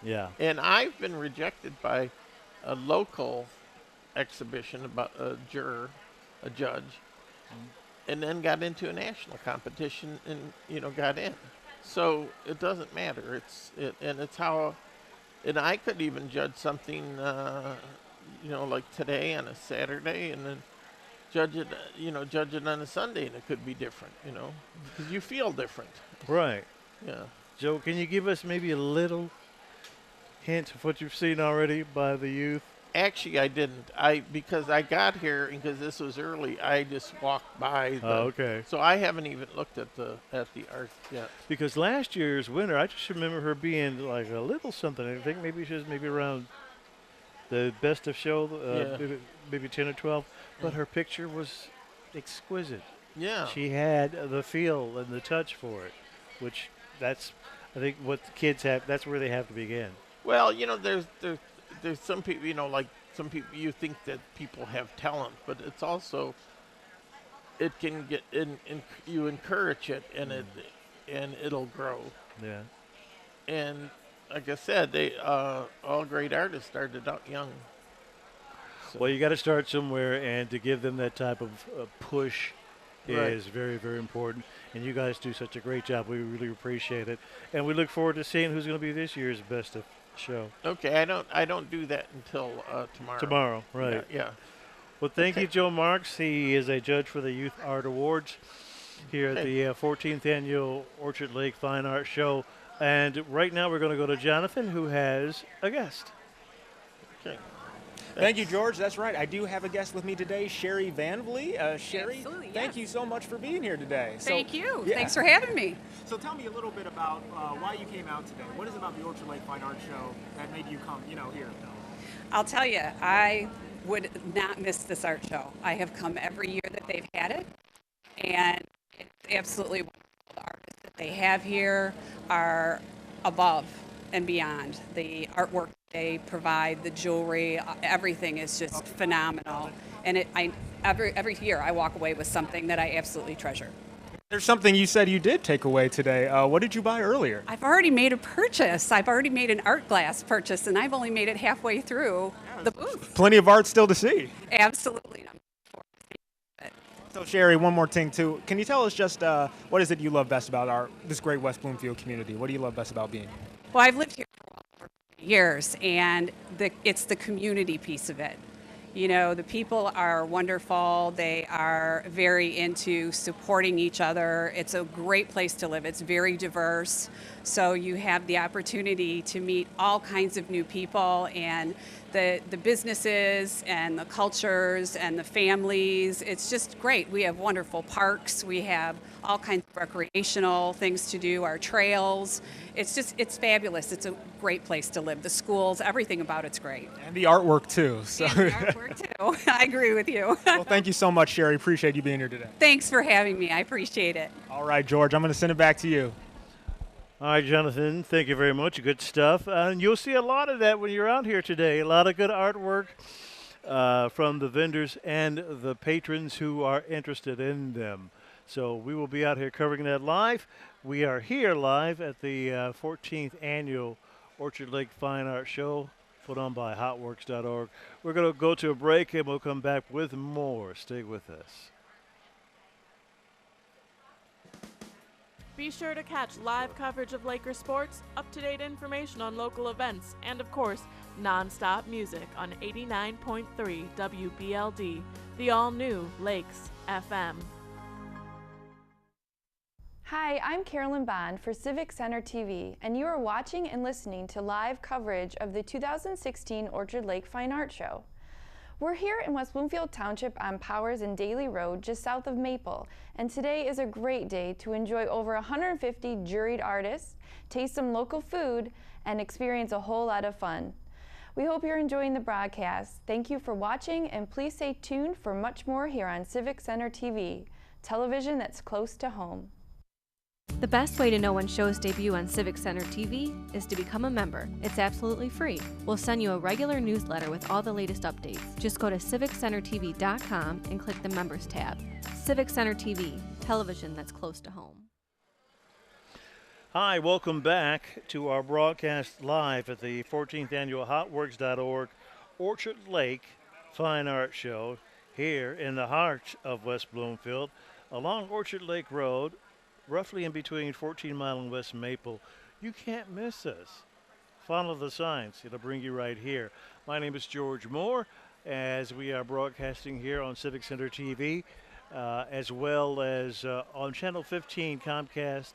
Yeah. And I've been rejected by a local exhibition about a judge, and then got into a national competition and got in. So it doesn't matter. It's how, and I could even judge something, like today on a Saturday, and then judge it on a Sunday, and it could be different, because you feel different. Right. Yeah. Joe, can you give us maybe a little hint of what you've seen already by the youth? Actually, I didn't. Because I got here, and because this was early, I just walked by. Okay. So I haven't even looked at the art yet. Because last year's winner, I just remember her being like a little something. I think maybe she was around the best of show, maybe 10 or 12. But her picture was exquisite. Yeah. She had the feel and the touch for it, which that's, I think, what the kids have. That's where they have to begin. Well, there's some people, like some people, you think that people have talent, but it's also, it can get in you encourage it, and it'll grow. Yeah. And like I said, they all great artists started out young. So. Well, you got to start somewhere, and to give them that type of push right. is very, very important. And you guys do such a great job. We really appreciate it, and we look forward to seeing who's going to be this year's best of show. Okay, I don't do that until tomorrow. Tomorrow, right? Yeah. Well, thank you, Joe Marks. He is a judge for the Youth Art Awards here at the 14th Annual Orchard Lake Fine Art Show. And right now we're going to go to Jonathan, who has a guest. Okay. Thank you, George. That's right. I do have a guest with me today, Sherry Van Vliet. Sherry, absolutely, thank you so much for being here today. Thank you. Yeah. Thanks for having me. So tell me a little bit about why you came out today. What is it about the Orchard Lake Fine Art Show that made you come, here? I'll tell you, I would not miss this art show. I have come every year that they've had it, and it's absolutely wonderful. The artists that they have here are above and beyond. The artwork they provide, the jewelry, everything is just phenomenal. And every year I walk away with something that I absolutely treasure. There's something you said you did take away today. What did you buy earlier? I've already made a purchase. I've already made an art glass purchase, and I've only made it halfway through the booth. Plenty of art still to see. Absolutely. So Sherry, one more thing too. Can you tell us just what is it you love best about this great West Bloomfield community? What do you love best about being here? Well, I've lived here for years, and it's the community piece of it. You know, the people are wonderful. They are very into supporting each other. It's a great place to live. It's very diverse. So you have the opportunity to meet all kinds of new people, and the businesses and the cultures and the families. It's just great. We have wonderful parks. We have all kinds of recreational things to do, our trails. It's fabulous. It's a great place to live. The schools, everything about it's great. And the artwork too. So. And the artwork too. I agree with you. Well, thank you so much, Sherry. Appreciate you being here today. Thanks for having me. I appreciate it. All right, George, I'm going to send it back to you. All right, Jonathan, thank you very much. Good stuff. And you'll see a lot of that when you're out here today. A lot of good artwork from the vendors and the patrons who are interested in them. So we will be out here covering that live. We are here live at the 14th Annual Orchard Lake Fine Art Show put on by hotworks.org. We're going to go to a break, and we'll come back with more. Stay with us. Be sure to catch live coverage of Laker sports, up-to-date information on local events, and of course, non-stop music on 89.3 WBLD, the all-new Lakes FM. Hi, I'm Carolyn Bond for Civic Center TV, and you are watching and listening to live coverage of the 2016 Orchard Lake Fine Art Show. We're here in West Bloomfield Township on Powers and Daly Road, just south of Maple, and today is a great day to enjoy over 150 juried artists, taste some local food, and experience a whole lot of fun. We hope you're enjoying the broadcast. Thank you for watching, and please stay tuned for much more here on Civic Center TV, television that's close to home. The best way to know when shows debut on Civic Center TV is to become a member. It's absolutely free. We'll send you a regular newsletter with all the latest updates. Just go to civiccentertv.com and click the Members tab. Civic Center TV, television that's close to home. Hi, welcome back to our broadcast live at the 14th Annual hotworks.org Orchard Lake Fine Art Show here in the heart of West Bloomfield along Orchard Lake Road, roughly in between 14 Mile and West Maple. You can't miss us. Follow the signs. It'll bring you right here. My name is George Moore, as we are broadcasting here on Civic Center TV, as well as on Channel 15 Comcast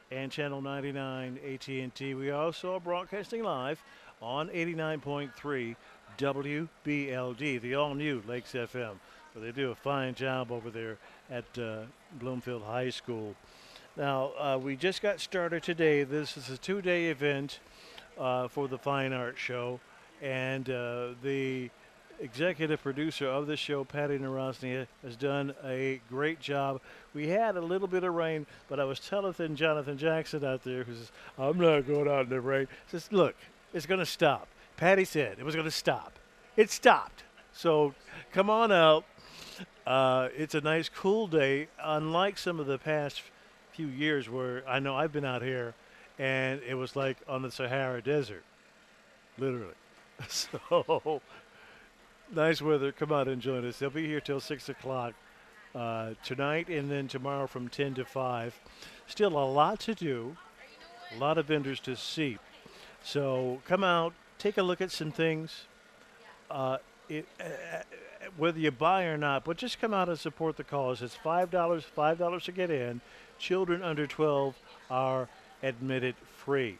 and Channel 99 AT&T. We also are broadcasting live on 89.3 WBLD, the all-new Lakes FM. So they do a fine job over there at Bloomfield High School. Now, we just got started today. This is a two-day event for the Fine Art Show, and the executive producer of the show, Patty Narosny, has done a great job. We had a little bit of rain, but I was telling Jonathan Jackson out there, who says, I'm not going out in the rain. He says, look, it's going to stop. Patty said it was going to stop. It stopped. So come on out. It's a nice, cool day, unlike some of the past few years where I know I've been out here and it was like on the Sahara Desert, literally. So nice weather. Come out and join us. They'll be here till 6 o'clock tonight, and then tomorrow from 10 to 5. Still a lot to do, a lot of vendors to see. So come out, take a look at some things. Whether you buy or not, but just come out and support the cause. It's $5 to get in. Children under 12 are admitted free.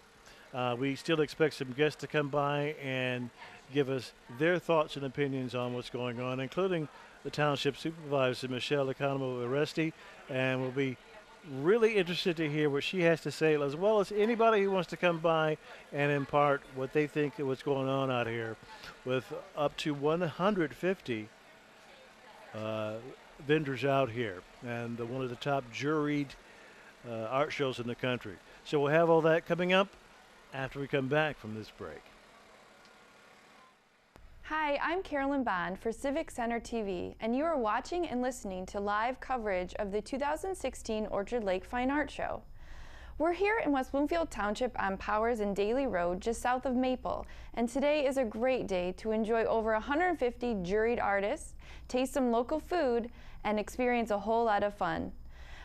We still expect some guests to come by and give us their thoughts and opinions on what's going on, including the township supervisor, Michelle Economo-Aresti, and we'll be really interested to hear what she has to say, as well as anybody who wants to come by and impart what they think of what's going on out here, with up to 150 vendors out here, and one of the top juried art shows in the country. So we'll have all that coming up after we come back from this break. Hi, I'm Carolyn Bond for Civic Center TV, and you are watching and listening to live coverage of the 2016 Orchard Lake Fine Art Show. We're here in West Bloomfield Township on Powers and Daly Road, just south of Maple, and today is a great day to enjoy over 150 juried artists, taste some local food, and experience a whole lot of fun.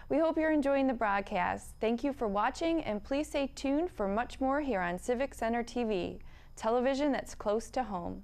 We hope you're enjoying the broadcast. Thank you for watching, and please stay tuned for much more here on Civic Center TV, television that's close to home.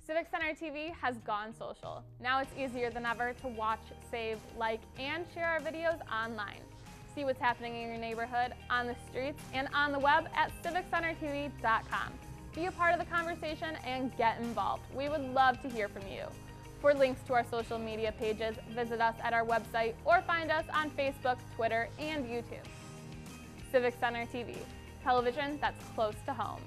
Civic Center TV has gone social. Now it's easier than ever to watch, save, like, and share our videos online. See what's happening in your neighborhood, on the streets, and on the web at civiccentertv.com. Be a part of the conversation and get involved. We would love to hear from you. For links to our social media pages, visit us at our website or find us on Facebook, Twitter, and YouTube. Civic Center TV, television that's close to home.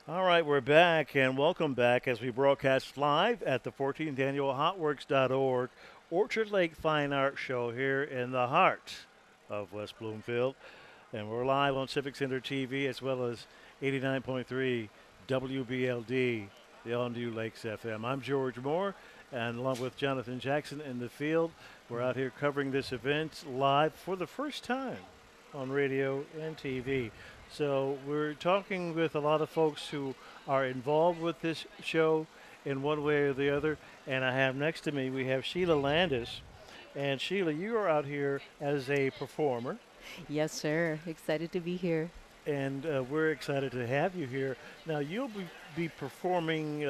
All right, we're back, and welcome back as we broadcast live at the 14th Annual HotWorks.org Orchard Lake Fine Art Show here in the heart of West Bloomfield. And we're live on Civic Center TV as well as 89.3 WBLD, the all-new Lakes FM. I'm George Moore, and along with Jonathan Jackson in the field, we're out here covering this event live for the first time on radio and TV. So we're talking with a lot of folks who are involved with this show in one way or the other. And I have next to me, we have Sheila Landis. And Sheila, you are out here as a performer. Yes, sir. Excited to be here. And we're excited to have you here. Now, you'll be performing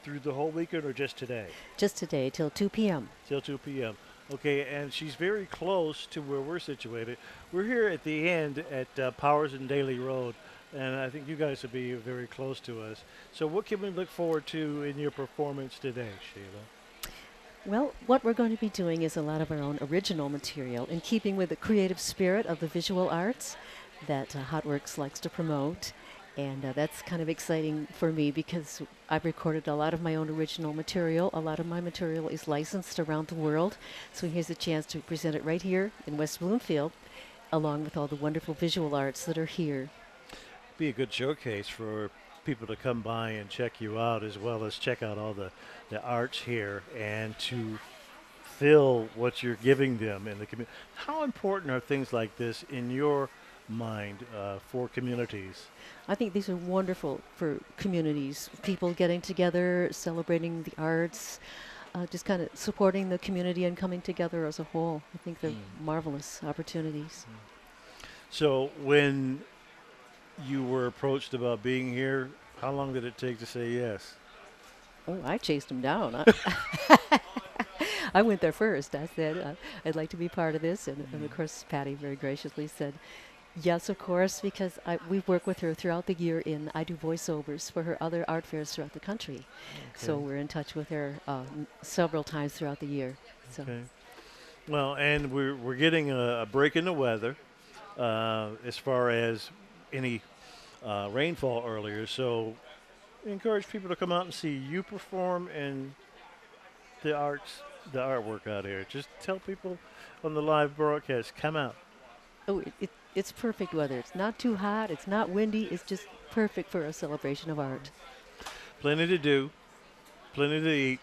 through the whole weekend or just today? Just today, till 2 p.m. Till 2 p.m. Okay, and she's very close to where we're situated. We're here at the end at Powers and Daly Road, and I think you guys will be very close to us. So what can we look forward to in your performance today, Sheila? Well, what we're going to be doing is a lot of our own original material in keeping with the creative spirit of the visual arts that HotWorks likes to promote. And that's kind of exciting for me because I've recorded a lot of my own original material. A lot of my material is licensed around the world. So here's a chance to present it right here in West Bloomfield, along with all the wonderful visual arts that are here. Be a good showcase for people to come by and check you out, as well as check out all the arts here and to feel what you're giving them in the community. How important are things like this in your mind for communities? I think these are wonderful for communities, people getting together, celebrating the arts, just kind of supporting the community and coming together as a whole. I think they're marvelous opportunities. So when you were approached about being here, how long did it take to say yes? Oh, I chased him down. I went there first. I said, I'd like to be part of this. And of course, Patty very graciously said, yes, of course, because we work with her throughout the year I do voiceovers for her other art fairs throughout the country. Okay. So we're in touch with her several times throughout the year. So. Okay. Well, and we're getting a break in the weather as far as any rainfall earlier. So encourage people to come out and see you perform and the artwork out here. Just tell people on the live broadcast, come out. Oh, it's perfect weather. It's not too hot. It's not windy. It's just perfect for a celebration of art. Plenty to do. Plenty to eat.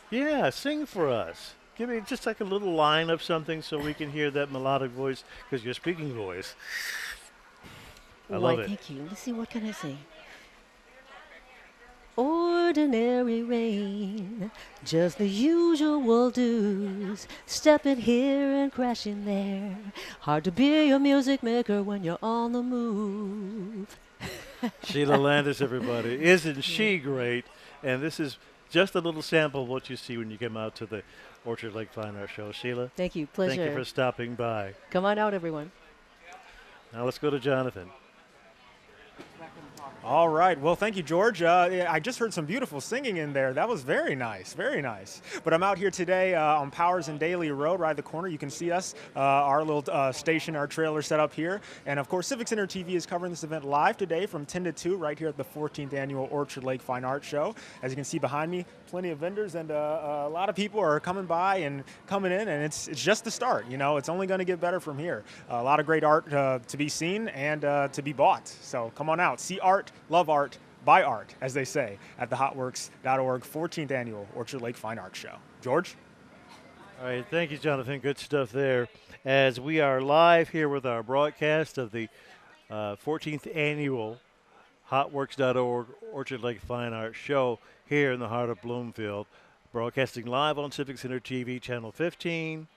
Yeah, sing for us. give me just like a little line of something so we can hear that melodic voice, because your speaking voice. I love it. Thank you. Let's see, what can I say? Ordinary rain, just the usual dues. Stepping here and crashing there. Hard to be a music maker when you're on the move. Sheila Landis, everybody. Isn't she great? And this is just a little sample of what you see when you come out to the Orchard Lake Fine Art Show. Sheila? Thank you. Pleasure. Thank you for stopping by. Come on out, everyone. Now let's go to Jonathan. All right. Well, thank you, George. I just heard some beautiful singing in there. That was very nice. Very nice. But I'm out here today on Powers and Daly Road, right at the corner. You can see us, our little station, our trailer set up here. And, of course, Civic Center TV is covering this event live today from 10 to 2 right here at the 14th Annual Orchard Lake Fine Art Show. As you can see behind me, plenty of vendors and a lot of people are coming by and coming in, and it's just the start. You know, it's only going to get better from here. A lot of great art to be seen and to be bought. So come on out. See art, love art, buy art, as they say, at the hotworks.org 14th Annual Orchard Lake Fine Art Show. George? All right, thank you, Jonathan. Good stuff there. As we are live here with our broadcast of the 14th Annual hotworks.org Orchard Lake Fine Art Show here in the heart of Bloomfield, broadcasting live on Civic Center TV, Channel 15,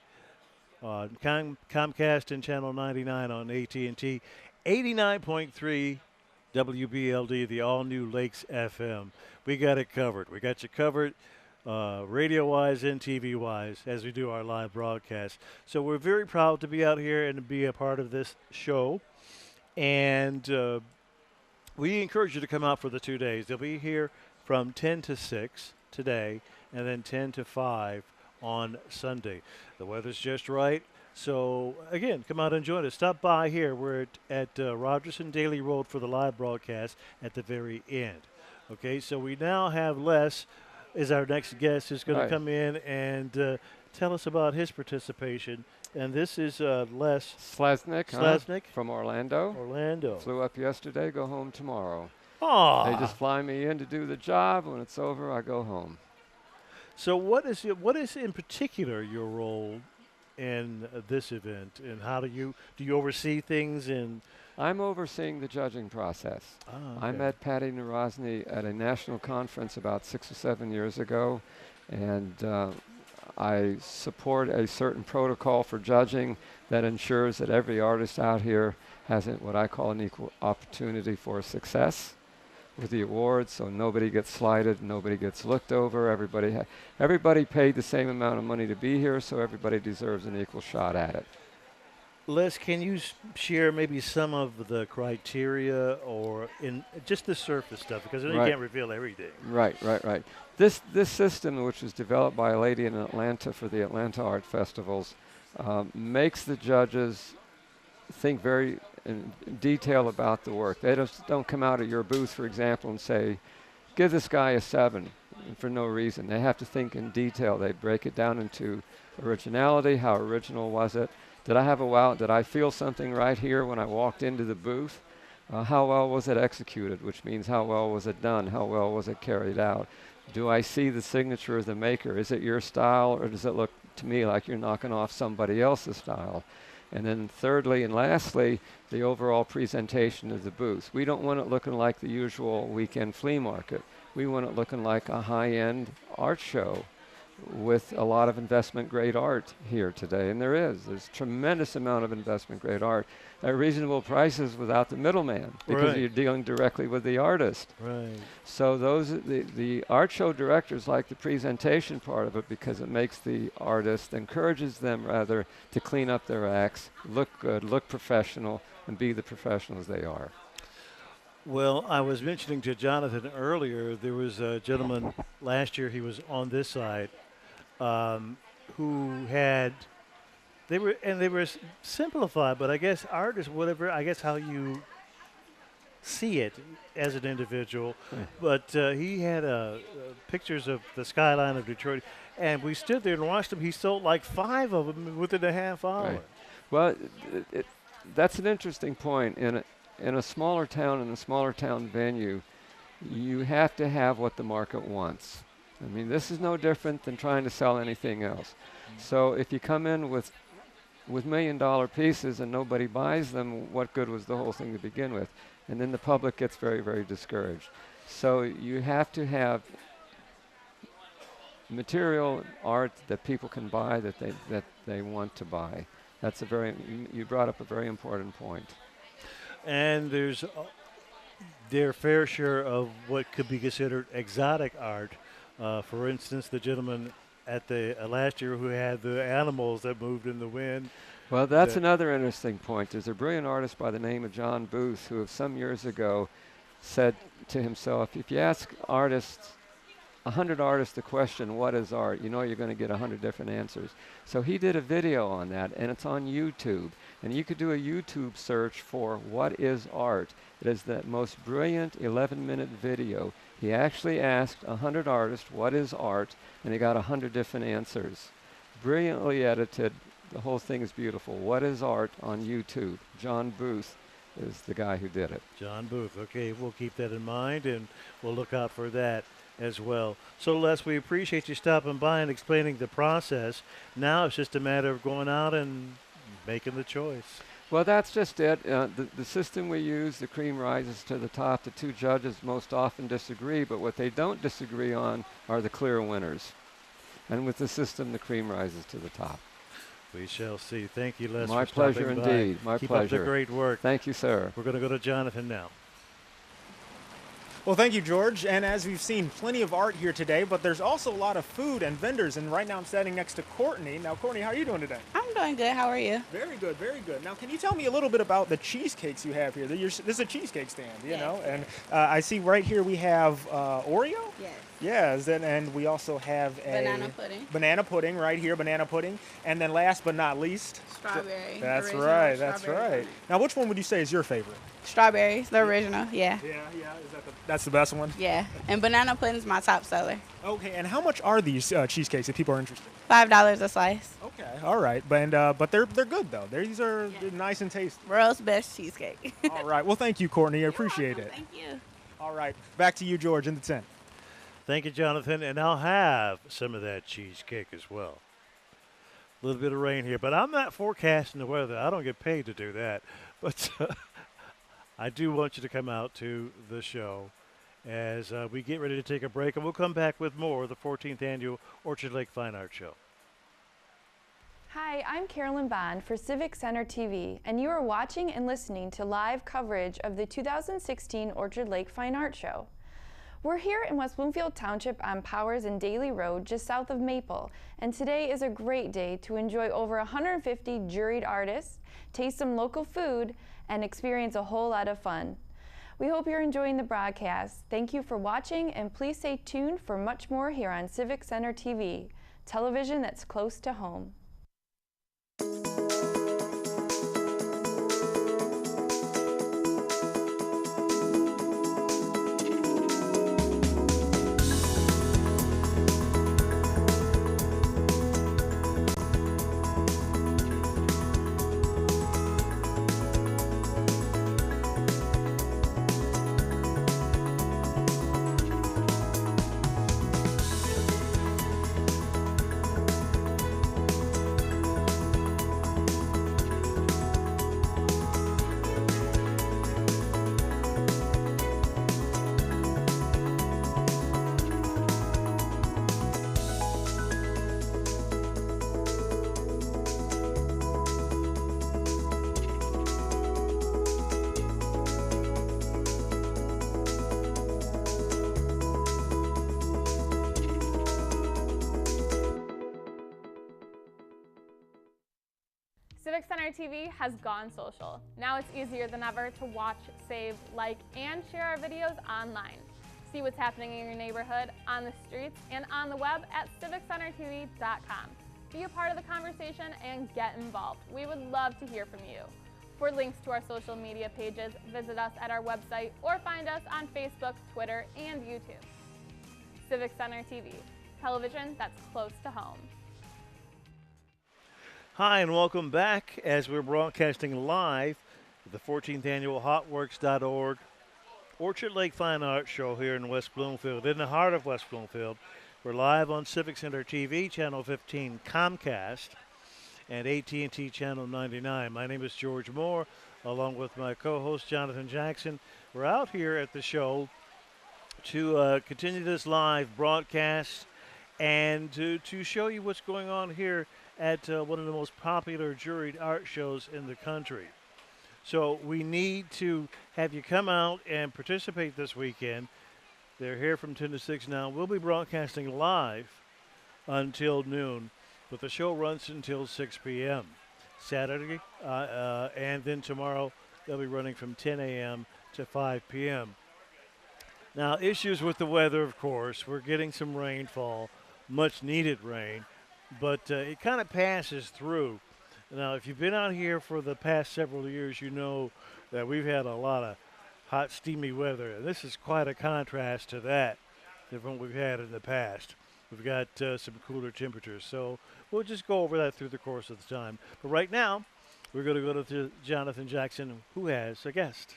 on Comcast and Channel 99 on AT&T, 89.3 WBLD, the all-new Lakes FM. We got it covered. We got you covered radio-wise and TV-wise as we do our live broadcast. So we're very proud to be out here and to be a part of this show. And we encourage you to come out for the 2 days. They'll be here from 10 to 6 today and then 10 to 5 on Sunday. The weather's just right. So, again, come out and join us. Stop by here. We're at Rogers and Daly Road for the live broadcast at the very end. Okay, so we now have Les as our next guest who's going to come in and tell us about his participation. And this is Les Slaznick from Orlando. Orlando. Flew up yesterday, go home tomorrow. Aww. They just fly me in to do the job. When it's over, I go home. So what is in particular your role in this event, and how do you oversee things? And I'm overseeing the judging process. Okay. I met Patty Narozny at a national conference about 6 or 7 years ago, and I support a certain protocol for judging that ensures that every artist out here has what I call an equal opportunity for success with the awards, so nobody gets slighted, nobody gets looked over. Everybody paid the same amount of money to be here, so everybody deserves an equal shot at it. Les, can you share maybe some of the criteria or in just the surface stuff, because I know you can't reveal everything. Right. This system, which was developed by a lady in Atlanta for the Atlanta Art Festivals, makes the judges think very in detail about the work. They just don't come out of your booth, for example, and say, give this guy a 7 for no reason. They have to think in detail. They break it down into originality. How original was it? Did I have a wow? Did I feel something right here when I walked into the booth? How well was it executed, which means how well was it done? How well was it carried out? Do I see the signature of the maker? Is it your style, or does it look to me like you're knocking off somebody else's style? And then thirdly and lastly, the overall presentation of the booth. We don't want it looking like the usual weekend flea market. We want it looking like a high-end art show with a lot of investment-grade art here today. And there's tremendous amount of investment-grade art at reasonable prices without the middleman, because you're dealing directly with the artist. Right. So the art show directors like the presentation part of it, because it makes the artist, encourages them rather to clean up their acts, look good, look professional, and be the professionals they are. Well, I was mentioning to Jonathan earlier, there was a gentleman last year, he was on this side, who had, they were simplified, but I guess art is whatever, I guess how you see it as an individual. But he had pictures of the skyline of Detroit, and we stood there and watched him. He sold like 5 of them within a half hour. Right. Well, that's an interesting point. In a smaller town, in a smaller town venue, you have to have what the market wants. I mean, this is no different than trying to sell anything else. So if you come in with $1 million pieces and nobody buys them, what good was the whole thing to begin with? And then the public gets very, very discouraged. So you have to have material art that people can buy, that they want to buy. That's you brought up a very important point. And there's their fair share of what could be considered exotic art. For instance, the gentleman at the last year who had the animals that moved in the wind. Well, that's another interesting point. There's a brilliant artist by the name of John Booth who some years ago said to himself, if you ask 100 artists the question, what is art? You know you're going to get 100 different answers. So he did a video on that, and it's on YouTube. And you could do a YouTube search for what is art. It is the most brilliant 11-minute video. He actually asked 100 artists, what is art? And he got 100 different answers. Brilliantly edited. The whole thing is beautiful. What is art on YouTube? John Booth is the guy who did it. John Booth. Okay, we'll keep that in mind, and we'll look out for that as well. So, Les, we appreciate you stopping by and explaining the process. Now it's just a matter of going out and making the choice. Well, that's just it. The system we use, the cream rises to the top. The two judges most often disagree, but what they don't disagree on are the clear winners. And with the system, the cream rises to the top. We shall see. Thank you, Les. My for pleasure stopping indeed. by. My Keep pleasure. up the great work. Thank you, sir. We're going to go to Jonathan now. Well, thank you, George. And as we've seen, plenty of art here today, but there's also a lot of food and vendors. And right now I'm standing next to Courtney. Now, Courtney, how are you doing today? I'm doing good. How are you? Very good, very good. Now, can you tell me a little bit about the cheesecakes you have here? This is a cheesecake stand, you know? And I see right here we have Oreo? Yes. Yes, and we also have a banana pudding. Banana pudding right here, banana pudding. And then last but not least, strawberry. That's right, that's right. Now, which one would you say is your favorite? Strawberries, the original, yeah. Yeah, is that's the best one? Yeah, and banana pudding is my top seller. Okay, and how much are these cheesecakes if people are interested? $5 a slice. Okay, all right, but they're good though. These are nice and tasty. World's best cheesecake. All right, well, thank you, Courtney. I appreciate it. Thank you. All right, back to you, George, in the tent. Thank you, Jonathan, and I'll have some of that cheesecake as well. A little bit of rain here, but I'm not forecasting the weather. I don't get paid to do that, but I do want you to come out to the show as we get ready to take a break, and we'll come back with more of the 14th Annual Orchard Lake Fine Art Show. Hi, I'm Carolyn Bond for Civic Center TV, and you are watching and listening to live coverage of the 2016 Orchard Lake Fine Art Show. We're here in West Bloomfield Township on Powers and Daly Road, just south of Maple, and today is a great day to enjoy over 150 juried artists, taste some local food, and experience a whole lot of fun. We hope you're enjoying the broadcast. Thank you for watching, and please stay tuned for much more here on Civic Center TV, television that's close to home. Civic Center TV has gone social. Now it's easier than ever to watch, save, like, and share our videos online. See what's happening in your neighborhood, on the streets, and on the web at civiccentertv.com. Be a part of the conversation and get involved. We would love to hear from you. For links to our social media pages, visit us at our website or find us on Facebook, Twitter, and YouTube. Civic Center TV, television that's close to home. Hi, and welcome back as we're broadcasting live at the 14th Annual HotWorks.org Orchard Lake Fine Art Show here in West Bloomfield, in the heart of West Bloomfield. We're live on Civic Center TV, Channel 15 Comcast, and AT&T Channel 99. My name is George Moore, along with my co-host Jonathan Jackson. We're out here at the show to continue this live broadcast and to show you what's going on here at one of the most popular juried art shows in the country. So we need to have you come out and participate this weekend. They're here from 10 to 6 now. We'll be broadcasting live until noon, but the show runs until 6 p.m. Saturday, and then tomorrow they'll be running from 10 a.m. to 5 p.m. Now, issues with the weather, of course. We're getting some rainfall, much needed rain, but it kind of passes through. Now, if you've been out here for the past several years, you know that we've had a lot of hot, steamy weather. And this is quite a contrast to that than what we've had in the past. We've got some cooler temperatures, so we'll just go over that through the course of the time. But right now, we're going to go to Jonathan Jackson, who has a guest.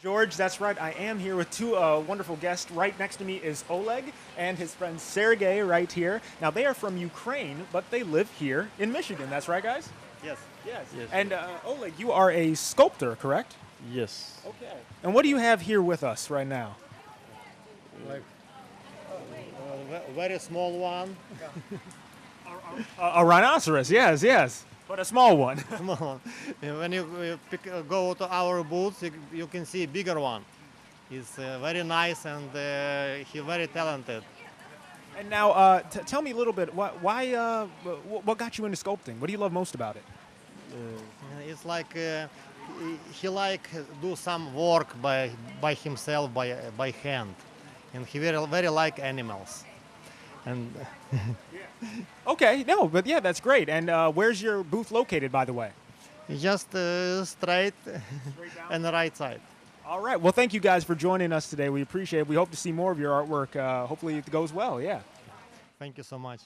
George, that's right. I am here with two wonderful guests. Right next to me is Oleg and his friend Sergey right here. Now, they are from Ukraine, but they live here in Michigan. That's right, guys? Yes. Yes. Yes. And Oleg, you are a sculptor, correct? Yes. Okay. And what do you have here with us right now? Like a very small one. A rhinoceros, yes, yes. But a small one. Small one. When you go to our booth, you can see a bigger one. He's very nice and he's very talented. And now, tell me a little bit. What got you into sculpting? What do you love most about it? It's like he like do some work by himself by hand, and he very like animals. And okay, no, but yeah, that's great. And where's your booth located, by the way? Just straight and the right side. All right. Well, thank you guys for joining us today. We appreciate it. We hope to see more of your artwork. Hopefully it goes well. Yeah. Thank you so much.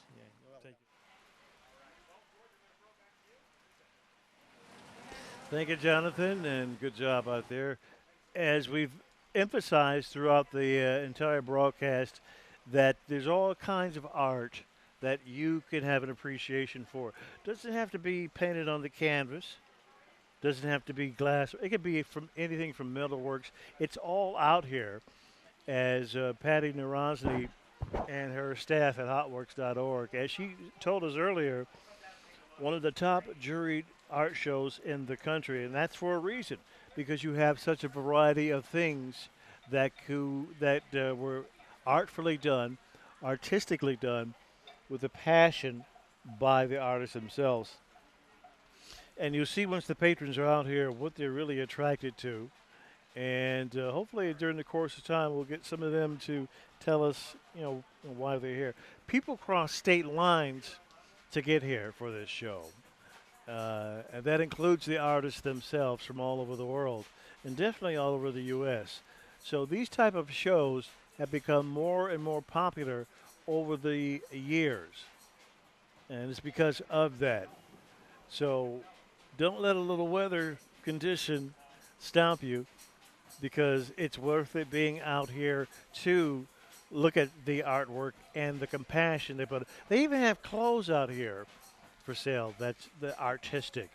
Thank you, Jonathan, and good job out there. As we've emphasized throughout the entire broadcast, that there's all kinds of art that you can have an appreciation for. Doesn't have to be painted on the canvas. Doesn't have to be glass. It could be from anything from metalworks. It's all out here. As Patty Narozny and her staff at hotworks.org, as she told us earlier, one of the top juried art shows in the country, and that's for a reason, because you have such a variety of things that were artfully done, artistically done, with a passion by the artists themselves. And you see once the patrons are out here what they're really attracted to, and hopefully during the course of time we'll get some of them to tell us, why they're here. People cross state lines to get here for this show. And that includes the artists themselves from all over the world, and definitely all over the U.S. So these type of shows have become more and more popular over the years, and it's because of that. So don't let a little weather condition stop you, because it's worth it being out here to look at the artwork and the compassion they put. They even have clothes out here for sale that's the artistic,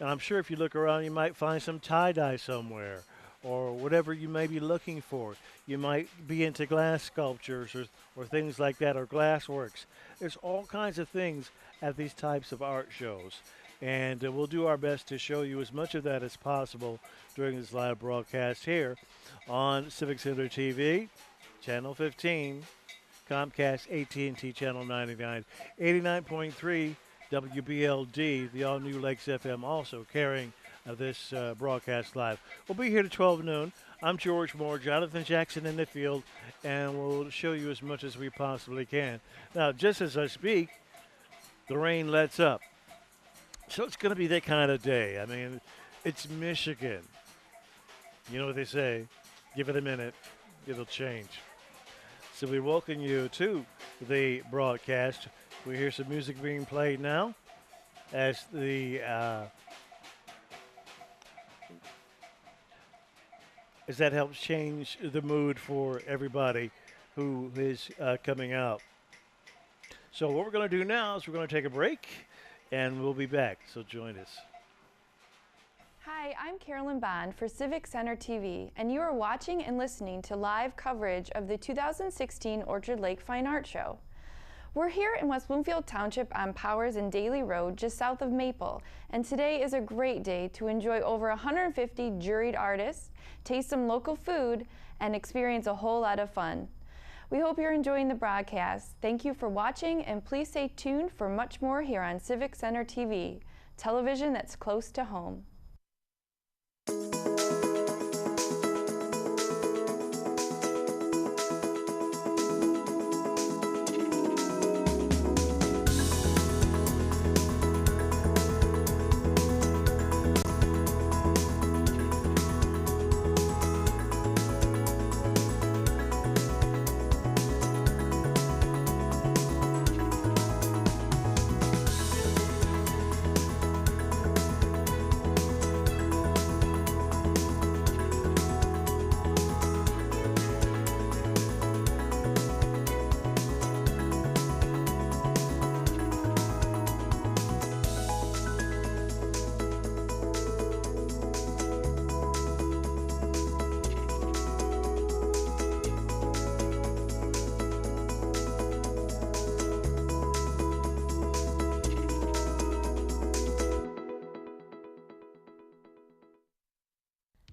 and I'm sure if you look around you might find some tie-dye somewhere or whatever you may be looking for. You might be into glass sculptures or things like that, or glass works. There's all kinds of things at these types of art shows, and we'll do our best to show you as much of that as possible during this live broadcast here on Civic Center TV, Channel 15, Comcast, AT&T Channel 99, 89.3 WBLD, the all-new Lakes FM, also carrying this broadcast live. We'll be here to 12 noon. I'm George Moore, Jonathan Jackson in the field, and we'll show you as much as we possibly can. Now, just as I speak, the rain lets up. So it's going to be that kind of day. I mean, it's Michigan. You know what they say, give it a minute, it'll change. So we welcome you to the broadcast. We hear some music being played now as that helps change the mood for everybody who is coming out. So what we're going to do now is we're going to take a break, and we'll be back. So join us. Hi, I'm Carolyn Bond for Civic Center TV, and you are watching and listening to live coverage of the 2016 Orchard Lake Fine Art Show. We're here in West Bloomfield Township on Powers and Daly Road, just south of Maple, and today is a great day to enjoy over 150 juried artists, taste some local food, and experience a whole lot of fun. We hope you're enjoying the broadcast. Thank you for watching, and please stay tuned for much more here on Civic Center TV, television that's close to home.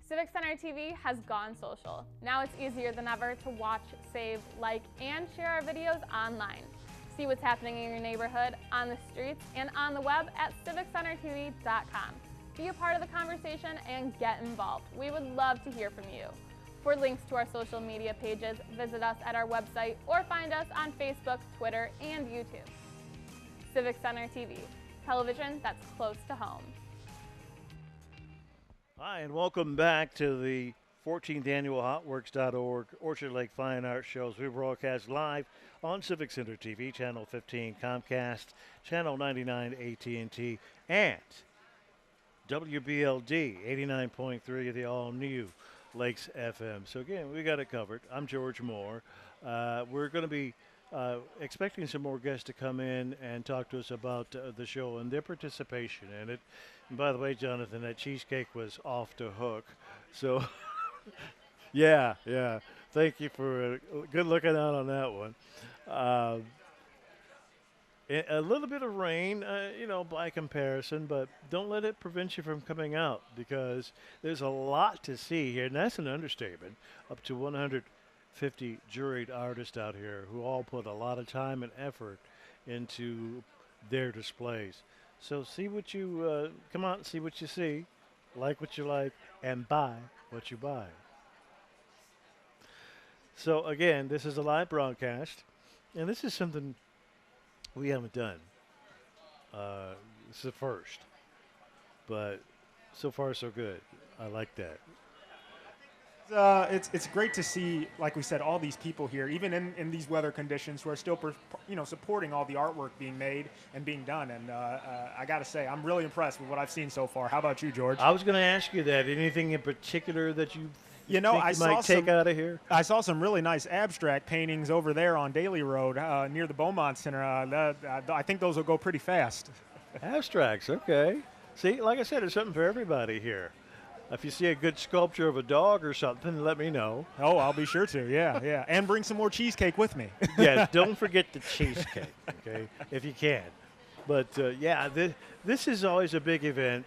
Civic Center TV has gone social. Now it's easier than ever to watch, save, like, and share our videos online. See what's happening in your neighborhood, on the streets, and on the web at civiccentertv.com. Be a part of the conversation and get involved. We would love to hear from you. For links to our social media pages, visit us at our website or find us on Facebook, Twitter, and YouTube. Civic Center TV, television that's close to home. Hi, and welcome back to the 14th Annual HotWorks.org Orchard Lake Fine Art Shows. We broadcast live on Civic Center TV, Channel 15 Comcast, Channel 99 AT&T, and WBLD 89.3 of the all-new Lakes FM. So again, we got it covered. I'm George Moore. We're going to be expecting some more guests to come in and talk to us about the show and their participation in it. And by the way, Jonathan, that cheesecake was off the hook. So, yeah. Thank you for good looking out on that one. A little bit of rain, by comparison, but don't let it prevent you from coming out because there's a lot to see here, and that's an understatement. Up to 150 juried artists out here who all put a lot of time and effort into their displays. So see what you, come out and see what you see, like what you like, and buy what you buy. So again, this is a live broadcast, and this is something we haven't done. This is the first, but so far so good. I like that. It's great to see, like we said, all these people here, even in these weather conditions, who are still supporting all the artwork being made and being done. And I got to say, I'm really impressed with what I've seen so far. How about you, George? I was going to ask you that. Anything in particular that you think I might take out of here? I saw some really nice abstract paintings over there on Daly Road near the Beaumont Center. I think those will go pretty fast. Abstracts, okay. See, like I said, there's something for everybody here. If you see a good sculpture of a dog or something, let me know. Oh, I'll be sure to, yeah. And bring some more cheesecake with me. Yeah, don't forget the cheesecake, okay, if you can. But, this is always a big event,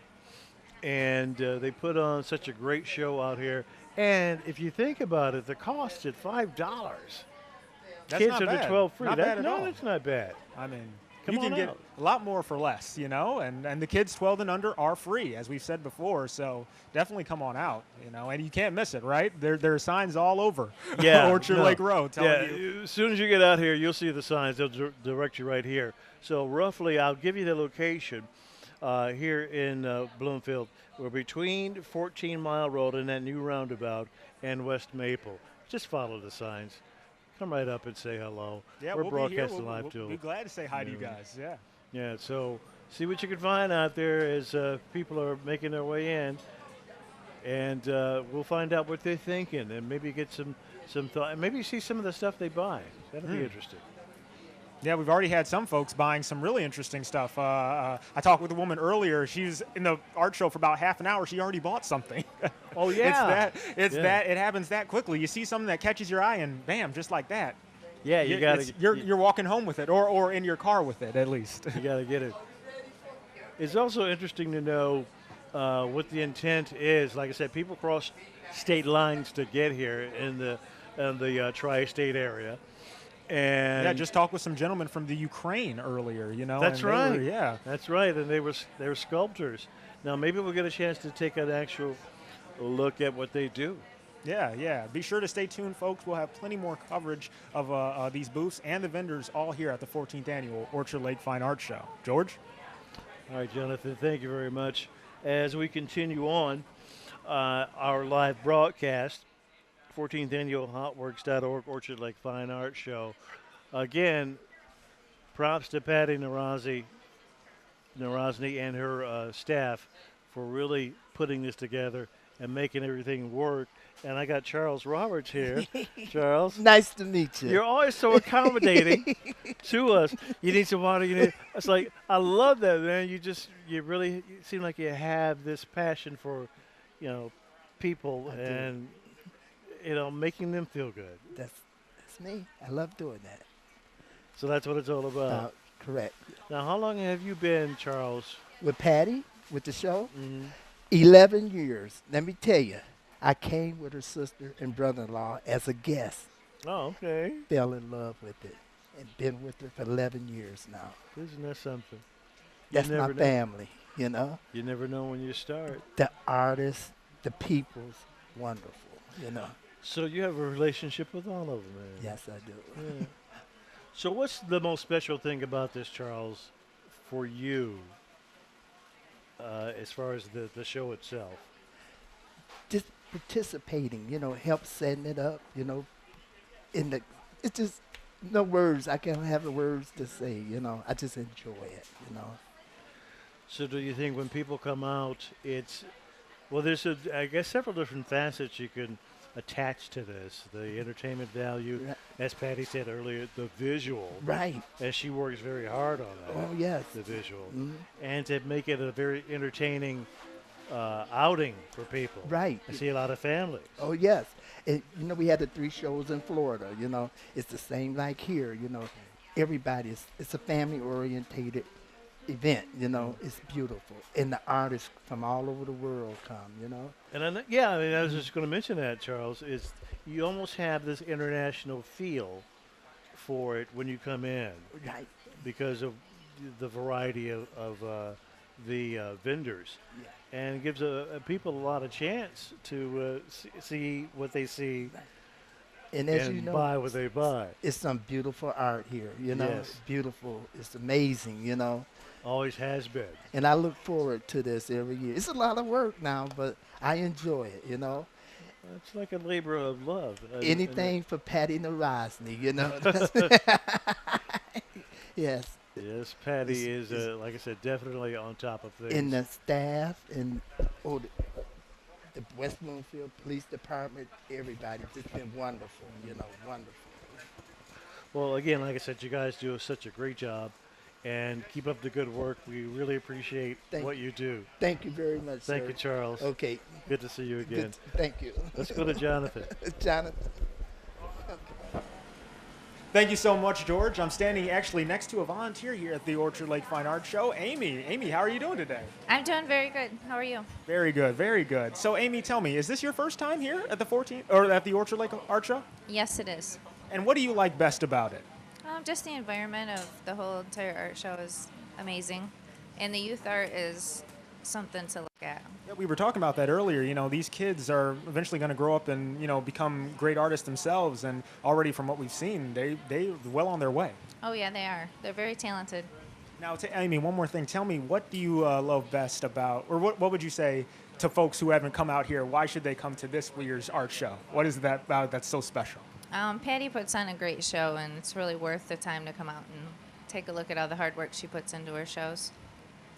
and they put on such a great show out here. And if you think about it, the cost at $5. That's Kids not under bad. 12 free. Not bad at all. No, that's not bad. I mean, Come you can on get out. a lot more for less, and the kids 12 and under are free, as we've said before. So definitely come on out, and you can't miss it, right? There are signs all over Orchard Lake Road telling you. As soon as you get out here, you'll see the signs. They'll direct you right here. So roughly, I'll give you the location here in Bloomfield. We're between 14 Mile Road and that new roundabout and West Maple. Just follow the signs. Come right up and say hello. Yeah, we're we'll broadcasting be here. live too. We'll be glad to say hi to you guys. Yeah. Yeah. So see what you can find out there as people are making their way in, and we'll find out what they're thinking and maybe get some some thought. Maybe see some of the stuff they buy. That'll be interesting. Yeah, we've already had some folks buying some really interesting stuff. I talked with a woman earlier. She was in the art show for about half an hour. She already bought something. Oh, yeah. It happens that quickly. You see something that catches your eye, and bam, just like that. Yeah, you're walking home with it, or in your car with it at least. You got to get it. It's also interesting to know what the intent is. Like I said, people cross state lines to get here in the tri-state area. And yeah, just talked with some gentlemen from the Ukraine earlier. That's right. Yeah, that's right. And they were sculptors. Now maybe we'll get a chance to take an actual look at what they do. Yeah. Be sure to stay tuned, folks. We'll have plenty more coverage of these booths and the vendors all here at the 14th Annual Orchard Lake Fine Art Show. George? All right, Jonathan, thank you very much. As we continue on our live broadcast, 14th Annual Hotworks.org Orchard Lake Fine Art Show. Again, props to Patty Narozny and her staff for really putting this together and making everything work. And I got Charles Roberts here. Charles. Nice to meet you. You're always so accommodating to us. You need some water. It's like, I love that, man. You really seem like you have this passion for, people and, making them feel good. That's me. I love doing that. So that's what it's all about. Correct. Now, how long have you been, Charles? With Patty, with the show? Mm-hmm. 11 years. Let me tell you, I came with her sister and brother-in-law as a guest. Oh, okay. Fell in love with it and been with her for 11 years now. Isn't that something? That's my family, You never know when you start. The artists, the people's wonderful, So you have a relationship with all of them, man. Yes, I do. Yeah. So what's the most special thing about this, Charles, for you, as far as the show itself? Just participating, help setting it up, it's just no words. I can't have the words to say, I just enjoy it, So do you think when people come out, there's I guess several different facets you can attach to this. The entertainment value, right. As Patty said earlier, the visual. Right. As she works very hard on that. Oh, yes. The visual. Mm-hmm. And to make it a very entertaining outing for people. Right. I see a lot of families. Oh, yes. And, we had the 3 shows in Florida, It's the same like here, it's a family-orientated event, It's beautiful. And the artists from all over the world come, And I was just going to mention that, Charles, is you almost have this international feel for it when you come in. Right. Because of the variety of the vendors. Yeah. And it gives people a lot of chance to see what they see and as you know, buy what they buy. It's some beautiful art here, Yes. It's beautiful. It's amazing, Always has been. And I look forward to this every year. It's a lot of work now, but I enjoy it, It's like a labor of love. Anything for Patty Narozny, Yes. Yes, Patty is, like I said, definitely on top of things. And the staff and the West Bloomfield Police Department, everybody, it's been wonderful, wonderful. Well, again, like I said, you guys do such a great job, and keep up the good work. We really appreciate what you do. Thank you very much, Thank sir. you, Charles. Okay. Good to see you again. Thank you. Let's go to Jonathan. Jonathan. Thank you so much, George. I'm standing actually next to a volunteer here at the Orchard Lake Fine Art Show, Amy. Amy, how are you doing today? I'm doing very good. How are you? Very good, very good. So, Amy, tell me, is this your first time here at the 14th or at the Orchard Lake Art Show? Yes, it is. And what do you like best about it? Just the environment of the whole entire art show is amazing, and the youth art is something to look at. Yeah, we were talking about that earlier. These kids are eventually going to grow up and become great artists themselves, and already from what we've seen, they're well on their way. Oh yeah, they are. They're very talented. Now, Amy, one more thing. Tell me, what do you love best about, or what would you say to folks who haven't come out here? Why should they come to this year's art show? What is that about that's so special? Patty puts on a great show, and it's really worth the time to come out and take a look at all the hard work she puts into her shows.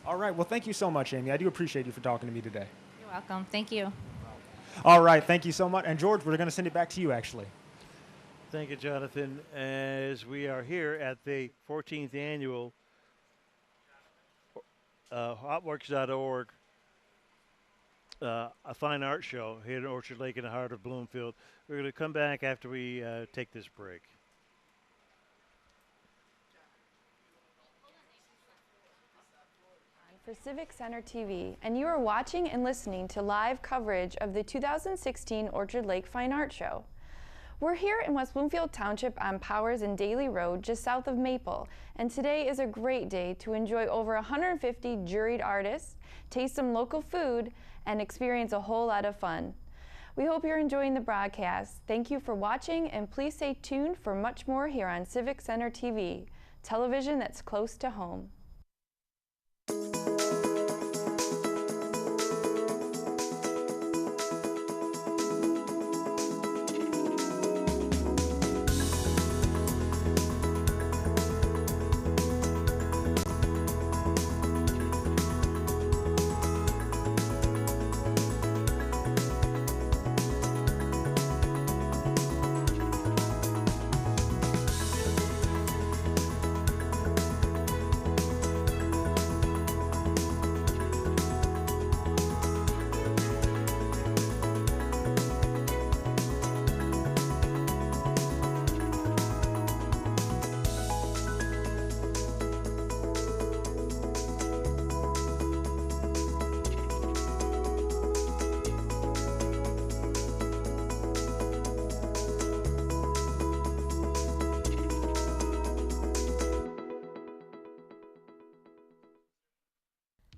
All right. Well, thank you so much, Amy. I do appreciate you for talking to me today. You're welcome. Thank you. All right. Thank you so much. And, George, we're going to send it back to you, actually. Thank you, Jonathan. As we are here at the 14th annual Hotworks.org a fine art show here in Orchard Lake in the heart of Bloomfield. We're going to come back after we take this break. For Civic Center TV, and you are watching and listening to live coverage of the 2016 Orchard Lake Fine Art Show. We're here in West Bloomfield Township on Powers and Daly Road, just south of Maple, and today is a great day to enjoy over 150 juried artists, taste some local food, and experience a whole lot of fun. We hope you're enjoying the broadcast. Thank you for watching, and please stay tuned for much more here on Civic Center TV, television that's close to home.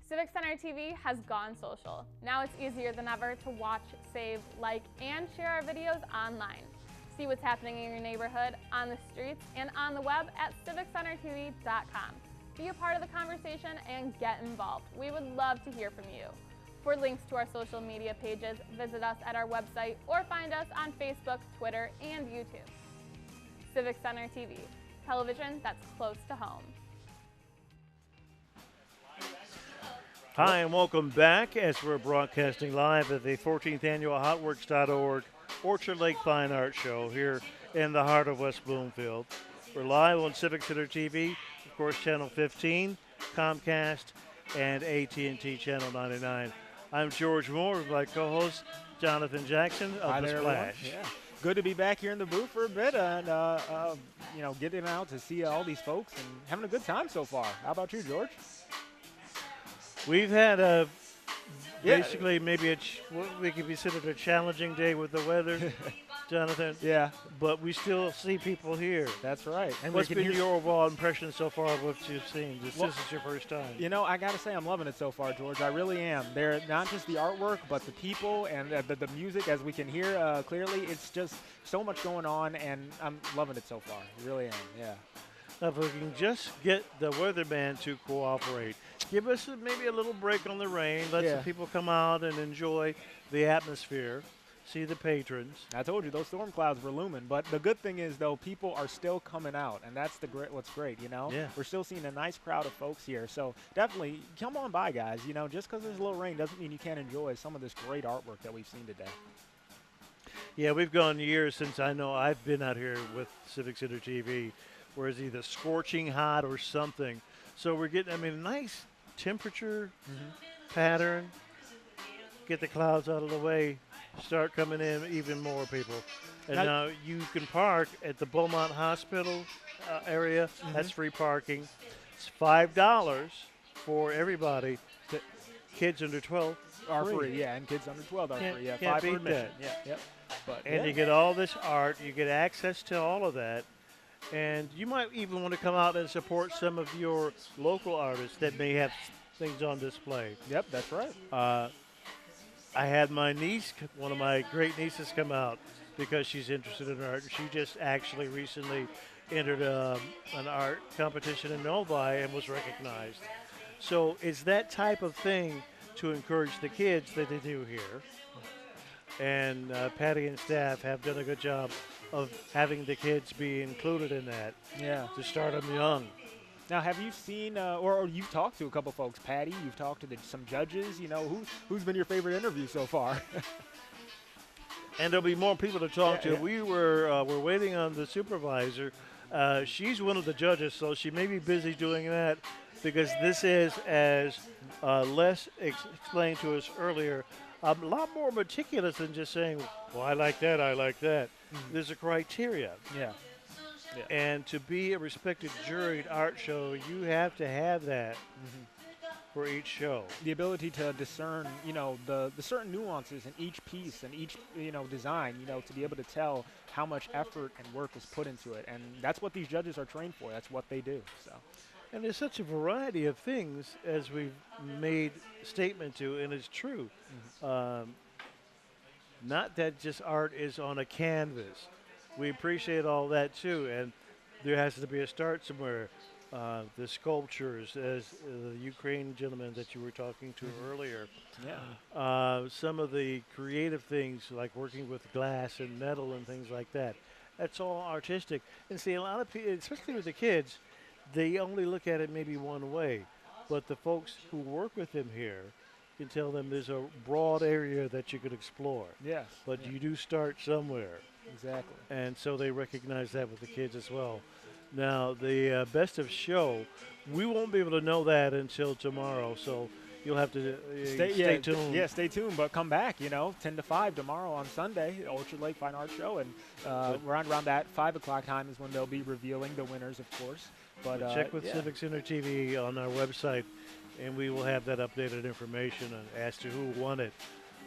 Civic Center TV has gone social. Now it's easier than ever to watch, save, like, and share our videos online. See what's happening in your neighborhood, on the streets, and on the web at civiccentertv.com. Be a part of the conversation and get involved. We would love to hear from you. For links to our social media pages, visit us at our website or find us on Facebook, Twitter, and YouTube. Civic Center TV, television that's close to home. Hi, and welcome back as we're broadcasting live at the 14th annual Hotworks.org Orchard Lake Fine Art Show here in the heart of West Bloomfield. We're live on Civic Center TV, of course, Channel 15, Comcast, and AT&T Channel 99. I'm George Moore with my co-host, Jonathan Jackson of The Splash. Yeah. Good to be back here in the booth for a bit and, you know, getting out to see all these folks and having a good time so far. How about you, George? We've had a basically maybe what we could consider a challenging day with the weather, Jonathan. Yeah. But we still see people here. That's right. And what's been your overall impression so far of what you've seen? This is your first time. You know, I got to say I'm loving it so far, George. I really am. They're not just the artwork, but the people and the music, as we can hear clearly. It's just so much going on, and I'm loving it so far. I really am, yeah. Now, if we can just get the weatherman to cooperate, give us maybe a little break on the rain, let some people come out and enjoy the atmosphere, see the patrons. I told you, those storm clouds were looming, but the good thing is, though, people are still coming out, and that's what's great, you know? Yeah. We're still seeing a nice crowd of folks here, so definitely come on by, guys. You know, just because there's a little rain doesn't mean you can't enjoy some of this great artwork that we've seen today. Yeah, we've gone years since I know I've been out here with Civic Center TV, where it's either scorching hot or something. So we're getting, a nice temperature pattern, get the clouds out of the way, start coming in even more people. And now you can park at the Beaumont Hospital area. That's free parking. It's $5 for everybody. Kids under 12 are free, yeah, and kids under 12 are free. Yeah, can't $5 for beat admission. that. Yeah, yep. And you get all this art. You get access to all of that. And you might even want to come out and support some of your local artists that may have things on display. Yep, that's right. I had my niece, one of my great nieces, come out because she's interested in art. She just actually recently entered an art competition in Novi and was recognized. So it's that type of thing to encourage the kids that they do here. And Patty and staff have done a good job of having the kids be included in that. Yeah. To start them young. Now, have you seen, or you've talked to a couple folks, Patty, you've talked to some judges, you know, who's been your favorite interview so far? And there'll be more people to talk to. Yeah. We're waiting on the supervisor. She's one of the judges, so she may be busy doing that because this is, as Les explained to us earlier, a lot more meticulous than just saying, well, I like that, I like that. Mm-hmm. There's a criteria. Yeah. And to be a respected juried art show, you have to have that for each show. The ability to discern, the certain nuances in each piece and each, design, to be able to tell how much effort and work is put into it. And that's what these judges are trained for. That's what they do. So. And there's such a variety of things, as we've made statement to, and it's true. Not that just art is on a canvas. We appreciate all that too, and there has to be a start somewhere. The sculptures, as the Ukraine gentleman that you were talking to earlier. Yeah. Some of the creative things, like working with glass and metal and things like that. That's all artistic. And see, a lot of people, especially with the kids, they only look at it maybe one way. But the folks who work with them here can tell them there's a broad area that you could explore. Yes. But you do start somewhere. Exactly. And so they recognize that with the kids as well. Now, the best of show, we won't be able to know that until tomorrow, so you'll have to stay tuned. Yeah, stay tuned, but come back, 10 to 5 tomorrow on Sunday, Orchard Lake Fine Art Show, and around that 5 o'clock time is when they'll be revealing the winners, of course. But check with Civic Center TV on our website, and we will have that updated information as to who won it.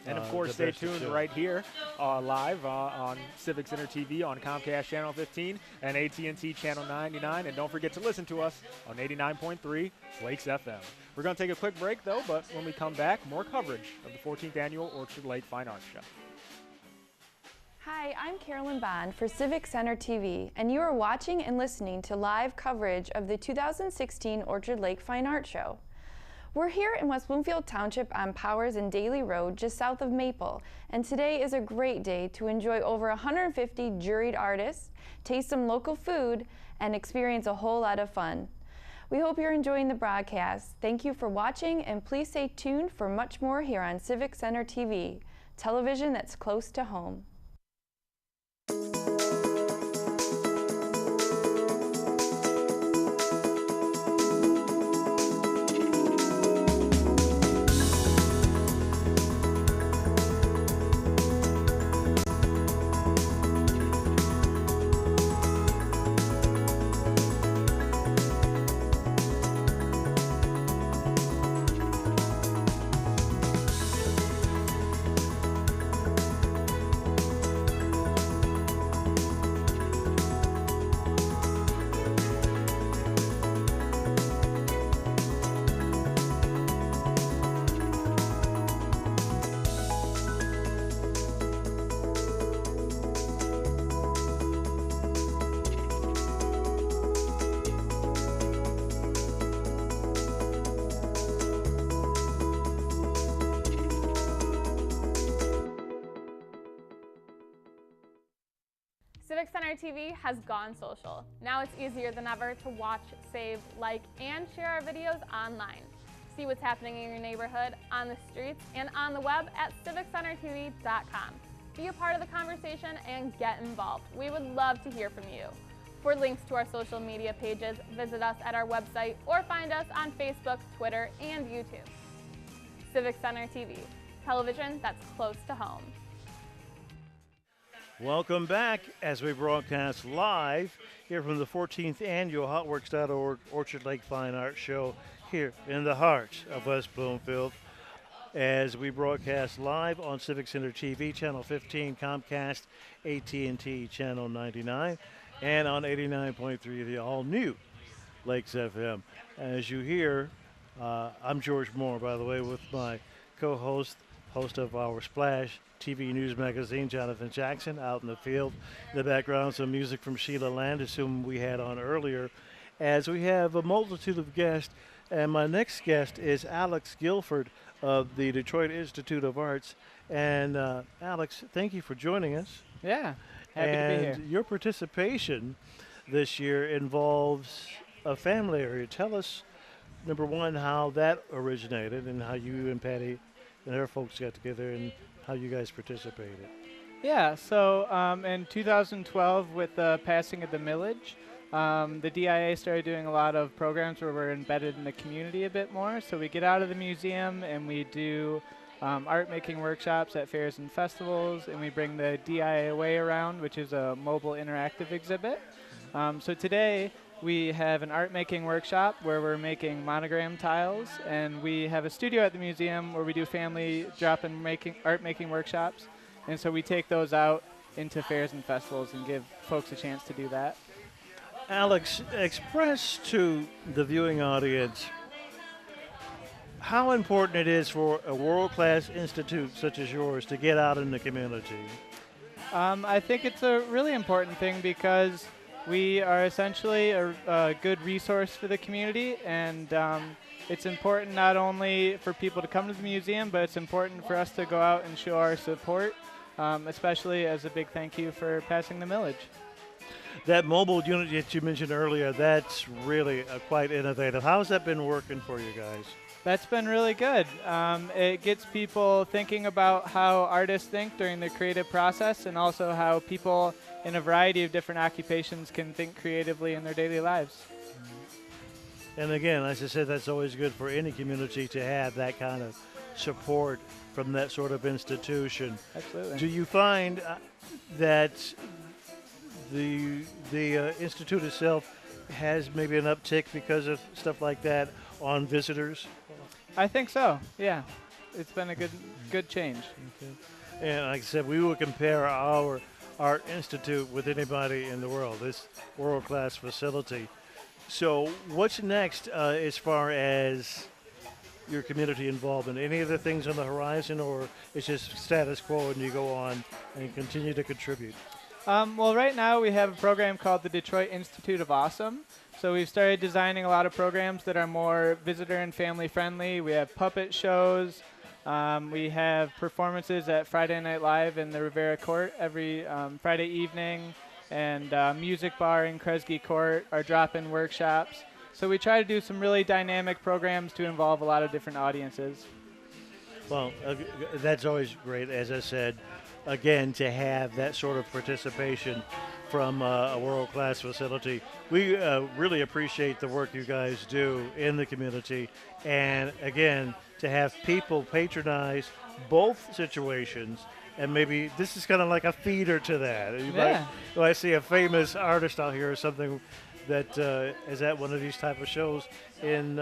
And, of course, stay tuned right here live on Civic Center TV on Comcast Channel 15 and AT&T Channel 99. And don't forget to listen to us on 89.3 Lakes FM. We're going to take a quick break, though, but when we come back, more coverage of the 14th Annual Orchard Lake Fine Arts Show. Hi, I'm Carolyn Bond for Civic Center TV, and you are watching and listening to live coverage of the 2016 Orchard Lake Fine Art Show. We're here in West Bloomfield Township on Powers and Daly Road, just south of Maple, and today is a great day to enjoy over 150 juried artists, taste some local food, and experience a whole lot of fun. We hope you're enjoying the broadcast. Thank you for watching, and please stay tuned for much more here on Civic Center TV, television that's close to home. Civic Center TV has gone social. Now it's easier than ever to watch, save, like, and share our videos online. See what's happening in your neighborhood, on the streets, and on the web at civiccentertv.com. Be a part of the conversation and get involved. We would love to hear from you. For links to our social media pages, visit us at our website or find us on Facebook, Twitter, and YouTube. Civic Center TV, television that's close to home. Welcome back as we broadcast live here from the 14th Annual Hotworks.org Orchard Lake Fine Art Show here in the heart of West Bloomfield. As we broadcast live on Civic Center TV, Channel 15, Comcast, AT&T Channel 99, and on 89.3, the all-new Lakes FM. As you hear, I'm George Moore, by the way, with my co-host, host of our Splash TV News Magazine, Jonathan Jackson, out in the field. In the background, some music from Sheila Landis, whom we had on earlier, as we have a multitude of guests. And my next guest is Alex Guilford of the Detroit Institute of Arts. And Alex, thank you for joining us. Yeah, happy to be here. And your participation this year involves a family area. Tell us, number one, how that originated and how you and Patty and her folks got together and how you guys participated. Yeah, so in 2012, with the passing of the millage, the DIA started doing a lot of programs where we're embedded in the community a bit more. So we get out of the museum and we do art making workshops at fairs and festivals, and we bring the DIA Way around, which is a mobile interactive exhibit. So today we have an art making workshop where we're making monogram tiles, and we have a studio at the museum where we do family drop-in art making workshops. And so we take those out into fairs and festivals and give folks a chance to do that. Alex, express to the viewing audience how important it is for a world-class institute such as yours to get out in the community. I think it's a really important thing because we are essentially a good resource for the community, and it's important not only for people to come to the museum, but it's important for us to go out and show our support, especially as a big thank you for passing the millage. That mobile unit that you mentioned earlier, that's really quite innovative. How's that been working for you guys? That's been really good. It gets people thinking about how artists think during the creative process, and also how people in a variety of different occupations can think creatively in their daily lives. And again, as I said, that's always good for any community to have that kind of support from that sort of institution. Absolutely. Do you find that the institute itself has maybe an uptick because of stuff like that on visitors? I think so, yeah. It's been a good change. Okay. And like I said, we will compare our Art Institute with anybody in the world, this world-class facility. So what's next as far as your community involvement? Any other things on the horizon, or it's just status quo and you go on and continue to contribute? Well, right now we have a program called the Detroit Institute of Awesome. So we've started designing a lot of programs that are more visitor and family friendly. We have puppet shows. We have performances at Friday Night Live in the Rivera Court every Friday evening, and music bar in Kresge Court, our drop-in workshops. So we try to do some really dynamic programs to involve a lot of different audiences. Well, that's always great, as I said, again, to have that sort of participation from a world-class facility. We really appreciate the work you guys do in the community, and again, to have people patronize both situations, and maybe this is kind of like a feeder to that. You might see a famous artist out here or something that is at one of these type of shows in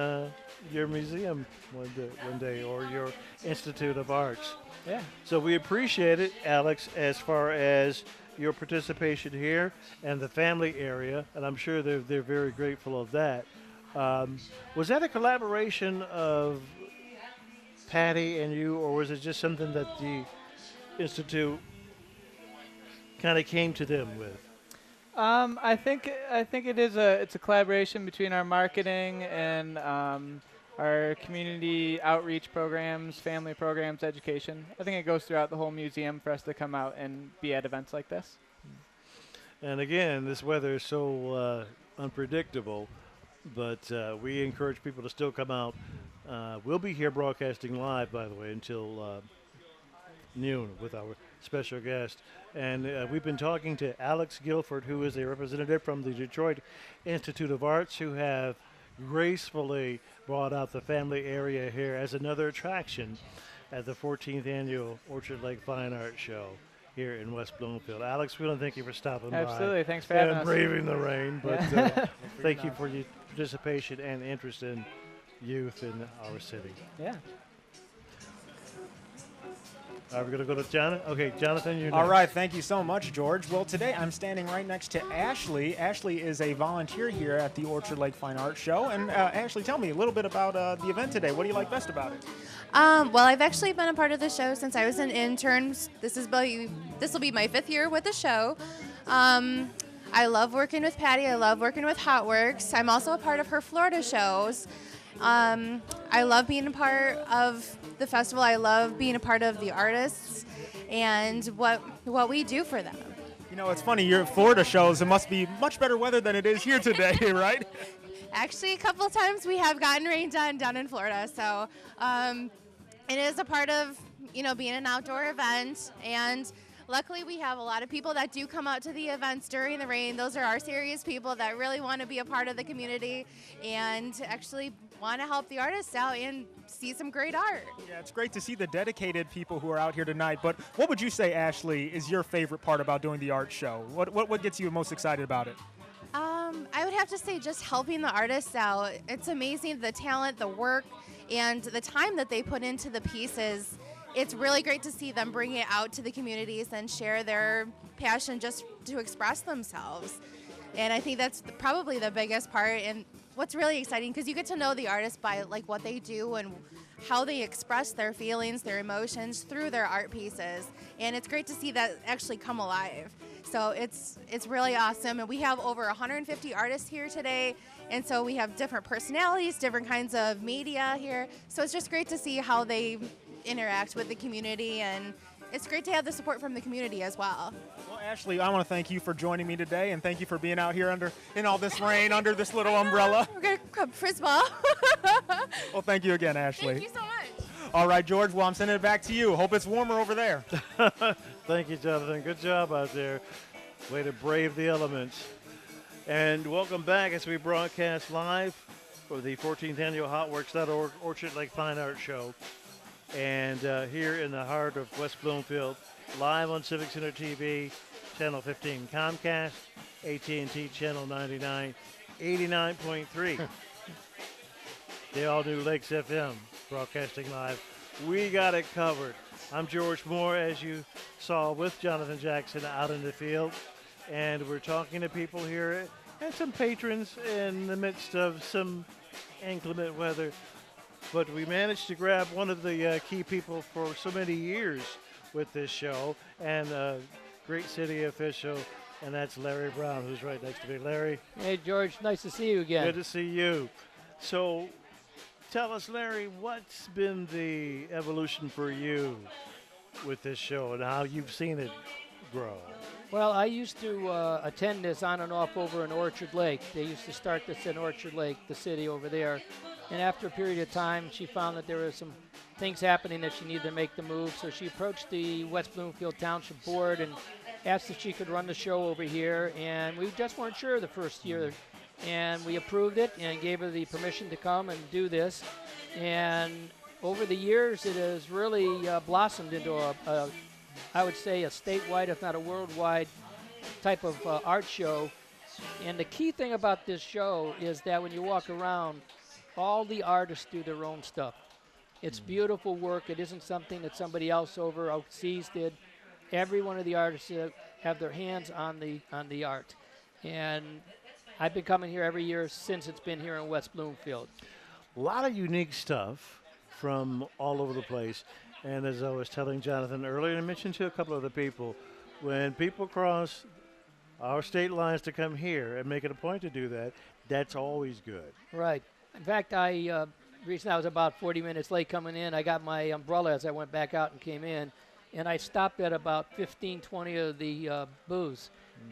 your museum one day, or your Institute of Arts. Yeah. So we appreciate it, Alex, as far as your participation here and the family area, and I'm sure they're very grateful of that. Was that a collaboration of Patty and you, or was it just something that the Institute kind of came to them with? I think it's a collaboration between our marketing and our community outreach programs, family programs, education. I think it goes throughout the whole museum for us to come out and be at events like this. And again, this weather is so unpredictable, but we encourage people to still come out. We'll be here broadcasting live, by the way, until noon with our special guest. And we've been talking to Alex Guilford, who is a representative from the Detroit Institute of Arts, who have gracefully brought out the family area here as another attraction at the 14th Annual Orchard Lake Fine Art Show here in West Bloomfield. Alex, we want to thank you for stopping by. Absolutely. Thanks for having us. And braving the rain. But thank you for your participation and interest in youth in our city. Yeah. Are we going to go to Jonathan? Okay, Jonathan, you're next. All right, thank you so much, George. Well, today I'm standing right next to Ashley. Ashley is a volunteer here at the Orchard Lake Fine Art Show. And Ashley, tell me a little bit about the event today. What do you like best about it? Well, I've actually been a part of the show since I was an intern. This will be my 5th year with the show. I love working with Patty. I love working with HotWorks. I'm also a part of her Florida shows. I love being a part of the festival. I love being a part of the artists and what we do for them. You know, it's funny, your Florida shows, it must be much better weather than it is here today, right? Actually, a couple of times we have gotten rained on down in Florida, so it is a part of, being an outdoor event, and Luckily, we have a lot of people that do come out to the events during the rain. Those are our serious people that really want to be a part of the community and actually want to help the artists out and see some great art. Yeah, it's great to see the dedicated people who are out here tonight. But what would you say, Ashley, is your favorite part about doing the art show? What gets you most excited about it? I would have to say just helping the artists out. It's amazing the talent, the work, and the time that they put into the pieces. It's really great to see them bring it out to the communities and share their passion just to express themselves. And I think that's probably the biggest part. And what's really exciting, because you get to know the artist by like what they do and how they express their feelings, their emotions through their art pieces. And it's great to see that actually come alive. So it's really awesome. And we have over 150 artists here today. And so we have different personalities, different kinds of media here. So it's just great to see how they interact with the community, and it's great to have the support from the community as well. Well, Ashley, I want to thank you for joining me today, and thank you for being out here in all this rain under this little umbrella. We're going to come frizz ball. Well, thank you again, Ashley. Thank you so much. All right, George, well, I'm sending it back to you. Hope it's warmer over there. Thank you, Jonathan. Good job out there. Way to brave the elements. And welcome back as we broadcast live for the 14th Annual HotWorks.org Orchard Lake Fine Art Show. And here in the heart of West Bloomfield, live on Civic Center TV, Channel 15, Comcast, AT&T Channel 99, 89.3. The all-new Lakes FM, broadcasting live. We got it covered. I'm George Moore, as you saw, with Jonathan Jackson out in the field. And we're talking to people here and some patrons in the midst of some inclement weather. But we managed to grab one of the key people for so many years with this show, and a great city official, and that's Larry Brown, who's right next to me. Larry. Hey, George. Nice to see you again. Good to see you. So tell us, Larry, what's been the evolution for you with this show and how you've seen it grow? Well, I used to attend this on and off over in Orchard Lake. They used to start this in Orchard Lake, the city over there. And after a period of time, she found that there were some things happening that she needed to make the move. So she approached the West Bloomfield Township Board and asked if she could run the show over here. And we just weren't sure the first year. And we approved it and gave her the permission to come and do this. And over the years, it has really blossomed into I would say, a statewide, if not a worldwide type of art show. And the key thing about this show is that when you walk around, all the artists do their own stuff. It's beautiful work. It isn't something that somebody else overseas did. Every one of the artists have their hands on the art. And I've been coming here every year since it's been here in West Bloomfield. A lot of unique stuff from all over the place. And as I was telling Jonathan earlier, and I mentioned to a couple of the people, when people cross our state lines to come here and make it a point to do that, that's always good. Right. In fact, recently I was about 40 minutes late coming in. I got my umbrella as I went back out and came in, and I stopped at about 15, 20 of the booths.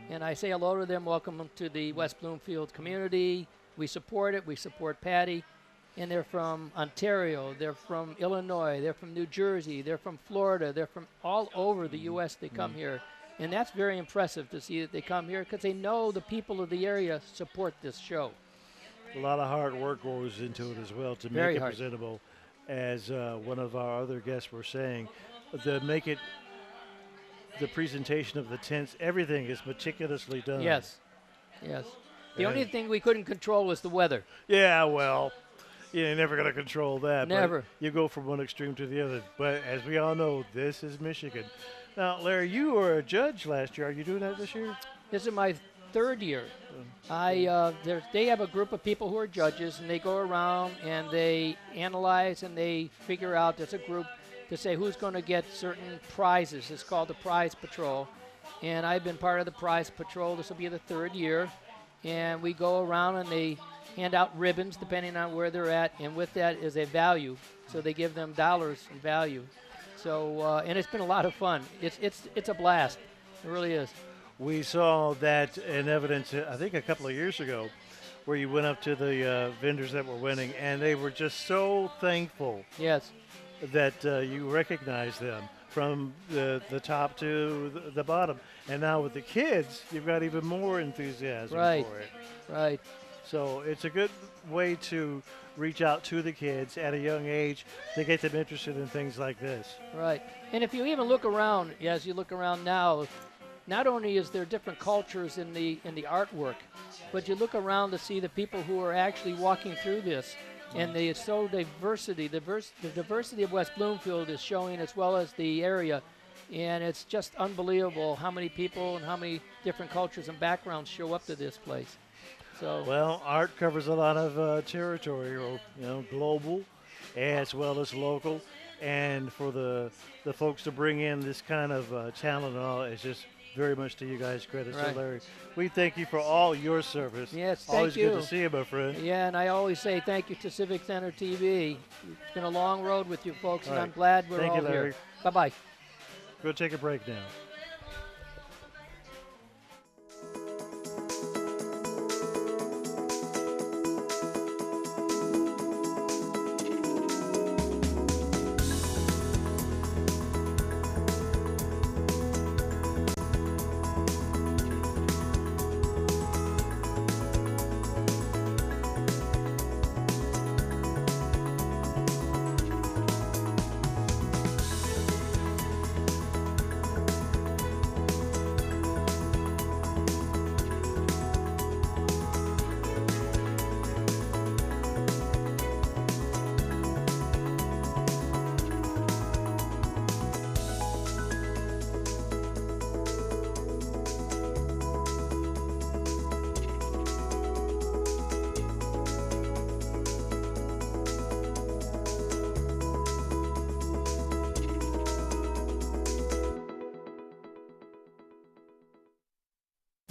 And I say hello to them, welcome them to the West Bloomfield community. We support it. We support Patty. And they're from Ontario, they're from Illinois, they're from New Jersey, they're from Florida, they're from all over the U.S. They come here. And that's very impressive to see that they come here because they know the people of the area support this show. A lot of hard work goes into it as well to Very make it hard. presentable. As one of our other guests were saying, the presentation of the tents, everything is meticulously done. Yes, yes. The only thing we couldn't control was the weather. Yeah, well, you're never going to control that. Never. But you go from one extreme to the other. But as we all know, this is Michigan. Now, Larry, you were a judge last year. Are you doing that this year? This is my third year. They have a group of people who are judges, and they go around and they analyze and they figure out, there's a group to say who's going to get certain prizes. It's called the Prize Patrol. And I've been part of the Prize Patrol. This will be the third year. And we go around and they hand out ribbons depending on where they're at, and with that is a value. So they give them dollars in value. So and it's been a lot of fun. It's a blast. It really is. We saw that in evidence, I think, a couple of years ago, where you went up to the vendors that were winning, and they were just so thankful. Yes. That you recognized them from the top to the bottom. And now with the kids, you've got even more enthusiasm for it. Right. So it's a good way to reach out to the kids at a young age to get them interested in things like this. Right. And if you even look around, as you look around now, not only is there different cultures in the artwork, but you look around to see the people who are actually walking through this. And the diversity of West Bloomfield is showing, as well as the area. And it's just unbelievable how many people and how many different cultures and backgrounds show up to this place. So, well, art covers a lot of territory, or global, as well as local. And for the folks to bring in this kind of talent and all, it's just very much to you guys' credit. Right. So, Larry, we thank you for all your service. Yes, thank Always you. good to see you, my friend. Yeah, and I always say thank you to Civic Center TV. It's been a long road with you folks, and All I'm right. glad we're Thank all you, Larry. here. Bye-bye. We'll take a break now.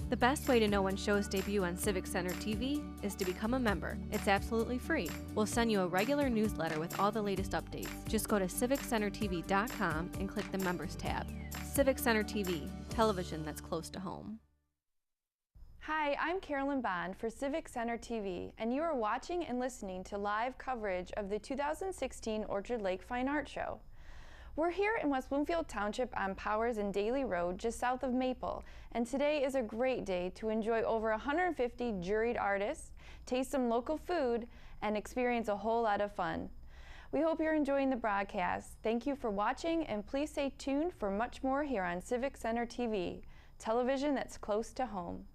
The best way to know when shows debut on Civic Center TV is to become a member. It's absolutely free. We'll send you a regular newsletter with all the latest updates. Just go to civiccentertv.com and click the Members tab. Civic Center TV, television that's close to home. Hi, I'm Carolyn Bond for Civic Center TV, and you are watching and listening to live coverage of the 2016 Orchard Lake Fine Art Show. We're here in West Bloomfield Township on Powers and Daly Road, just south of Maple, and today is a great day to enjoy over 150 juried artists, taste some local food, and experience a whole lot of fun. We hope you're enjoying the broadcast. Thank you for watching, and please stay tuned for much more here on Civic Center TV, television that's close to home.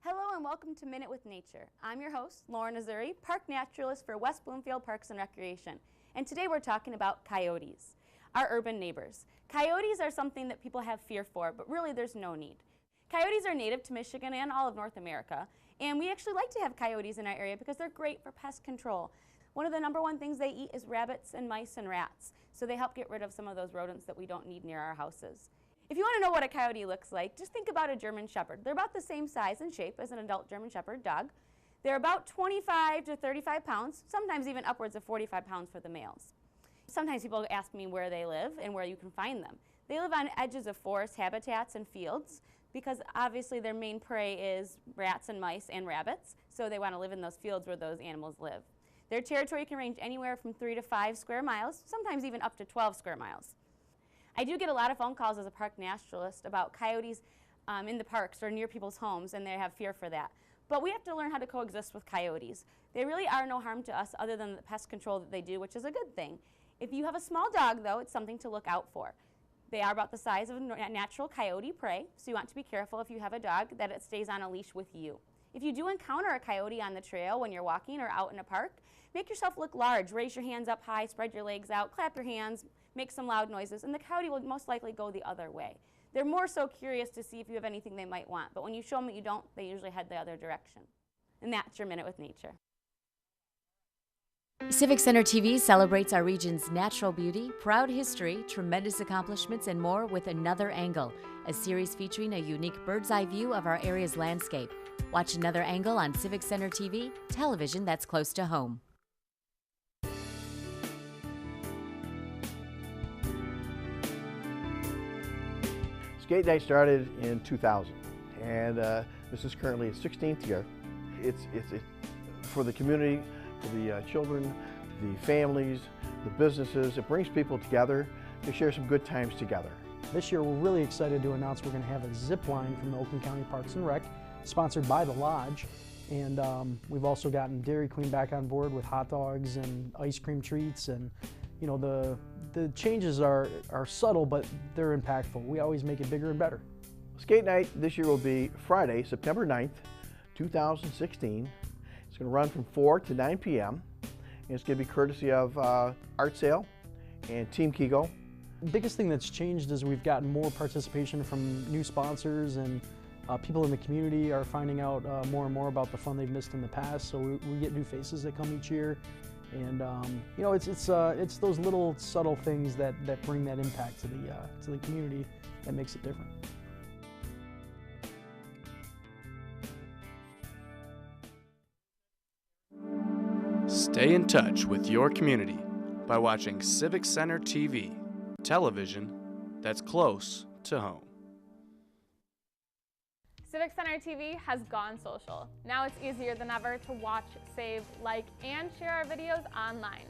Hello and welcome to Minute with Nature. I'm your host, Lauren Azuri, park naturalist for West Bloomfield Parks and Recreation. And today we're talking about coyotes, our urban neighbors. Coyotes are something that people have fear for, but really there's no need. Coyotes are native to Michigan and all of North America, and we actually like to have coyotes in our area because they're great for pest control. One of the #1 things they eat is rabbits and mice and rats, so they help get rid of some of those rodents that we don't need near our houses. If you want to know what a coyote looks like, just think about a German Shepherd. They're about the same size and shape as an adult German Shepherd dog. They're about 25 to 35 pounds, sometimes even upwards of 45 pounds for the males. Sometimes people ask me where they live and where you can find them. They live on edges of forest habitats and fields because obviously their main prey is rats and mice and rabbits, so they want to live in those fields where those animals live. Their territory can range anywhere from 3 to 5 square miles, sometimes even up to 12 square miles. I do get a lot of phone calls as a park naturalist about coyotes in the parks or near people's homes, and they have fear for that. But we have to learn how to coexist with coyotes. They really are no harm to us other than the pest control that they do, which is a good thing. If you have a small dog, though, it's something to look out for. They are about the size of a natural coyote prey, so you want to be careful if you have a dog that it stays on a leash with you. If you do encounter a coyote on the trail when you're walking or out in a park, make yourself look large. Raise your hands up high, spread your legs out, clap your hands, make some loud noises, and the coyote will most likely go the other way. They're more so curious to see if you have anything they might want, but when you show them that you don't, they usually head the other direction. And that's your Minute with Nature. Civic Center TV celebrates our region's natural beauty, proud history, tremendous accomplishments, and more with Another Angle, a series featuring a unique bird's-eye view of our area's landscape. Watch Another Angle on Civic Center TV, television that's close to home. Skate Day started in 2000, and this is currently its 16th year. It's for the community, for the children, the families, the businesses. It brings people together to share some good times together. This year, we're really excited to announce we're going to have a zip line from the Oakland County Parks and Rec, sponsored by the Lodge. And we've also gotten Dairy Queen back on board with hot dogs and ice cream treats. And you know, the changes are subtle, but they're impactful. We always make it bigger and better. Skate night this year will be Friday, September 9th, 2016. It's going to run from 4 to 9 p.m. And it's going to be courtesy of Art Sale and Team Kego. The biggest thing that's changed is we've gotten more participation from new sponsors, and people in the community are finding out more and more about the fun they've missed in the past. So we get new faces that come each year, and you know, it's those little subtle things that bring that impact to the community that makes it different. Stay in touch with your community by watching Civic Center TV, television that's close to home. Civic Center TV has gone social. Now it's easier than ever to watch, save, like, and share our videos online.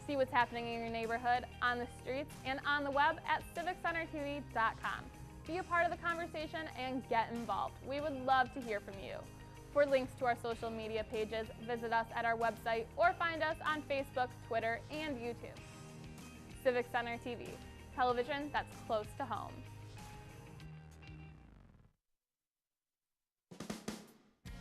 See what's happening in your neighborhood, on the streets, and on the web at civiccentertv.com. Be a part of the conversation and get involved. We would love to hear from you. For links to our social media pages, visit us at our website or find us on Facebook, Twitter, and YouTube. Civic Center TV, television that's close to home.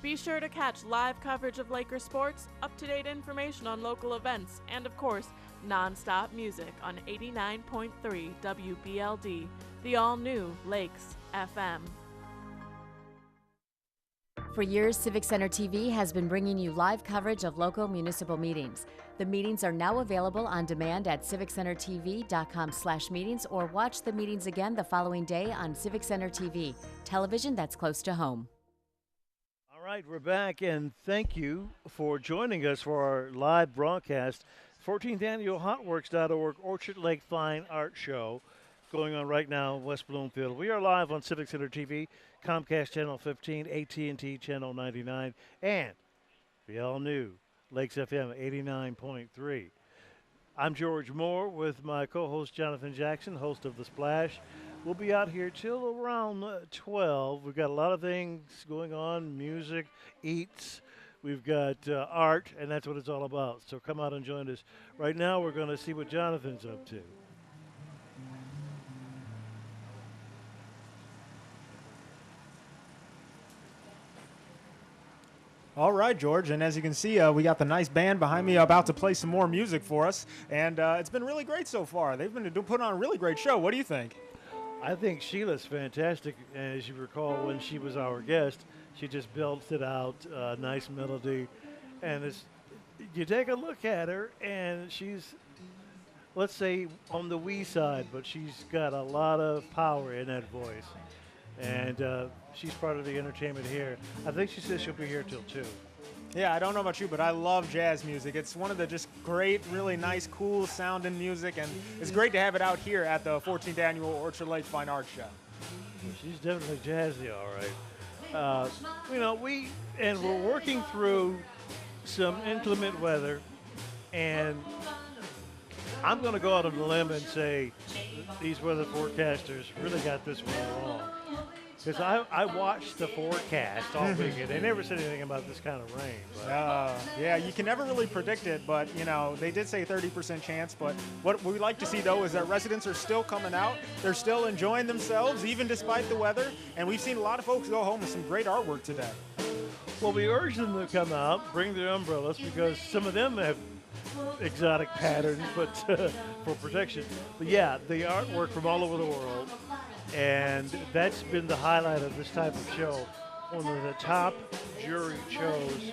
Be sure to catch live coverage of Laker sports, up-to-date information on local events, and of course, non-stop music on 89.3 WBLD, the all-new Lakes FM. For years, Civic Center TV has been bringing you live coverage of local municipal meetings. The meetings are now available on demand at civiccentertv.com/meetings, or watch the meetings again the following day on Civic Center TV, television that's close to home. All right, we're back, and thank you for joining us for our live broadcast. 14th Annual HotWorks.org Orchard Lake Fine Art Show going on right now in West Bloomfield. We are live on Civic Center TV, Comcast Channel 15, AT&T Channel 99, and the all-new Lakes FM 89.3. I'm George Moore with my co-host Jonathan Jackson, host of The Splash. We'll be out here till around 12. We've got a lot of things going on, music, eats. We've got art, and that's what it's all about. So come out and join us. Right now we're going to see what Jonathan's up to. All right, George, and as you can see, we got the nice band behind me about to play some more music for us, and it's been really great so far. They've been putting on a really great show. What do you think? I think Sheila's fantastic. As you recall, when she was our guest, she just belted it out, nice melody, and you take a look at her, and she's, let's say, on the wee side, but she's got a lot of power in that voice. And she's part of the entertainment here. I think she says she'll be here till 2. Yeah, I don't know about you, but I love jazz music. It's one of the just great, really nice, cool sounding music, and it's great to have it out here at the 14th Annual Orchard Lake Fine Art Show. Well, she's definitely jazzy, all right. You know, we're working through some inclement weather, and I'm going to go out on a limb and say these weather forecasters really got this one wrong. Because I watched the forecast all weekend. They never said anything about this kind of rain. Yeah, you can never really predict it, but, you know, they did say 30% chance. But what we like to see, though, is that residents are still coming out. They're still enjoying themselves, even despite the weather. And we've seen a lot of folks go home with some great artwork today. Well, we urge them to come out, bring their umbrellas, because some of them have exotic patterns, but for protection. But yeah, the artwork from all over the world, and that's been the highlight of this type of show. One of the top jury shows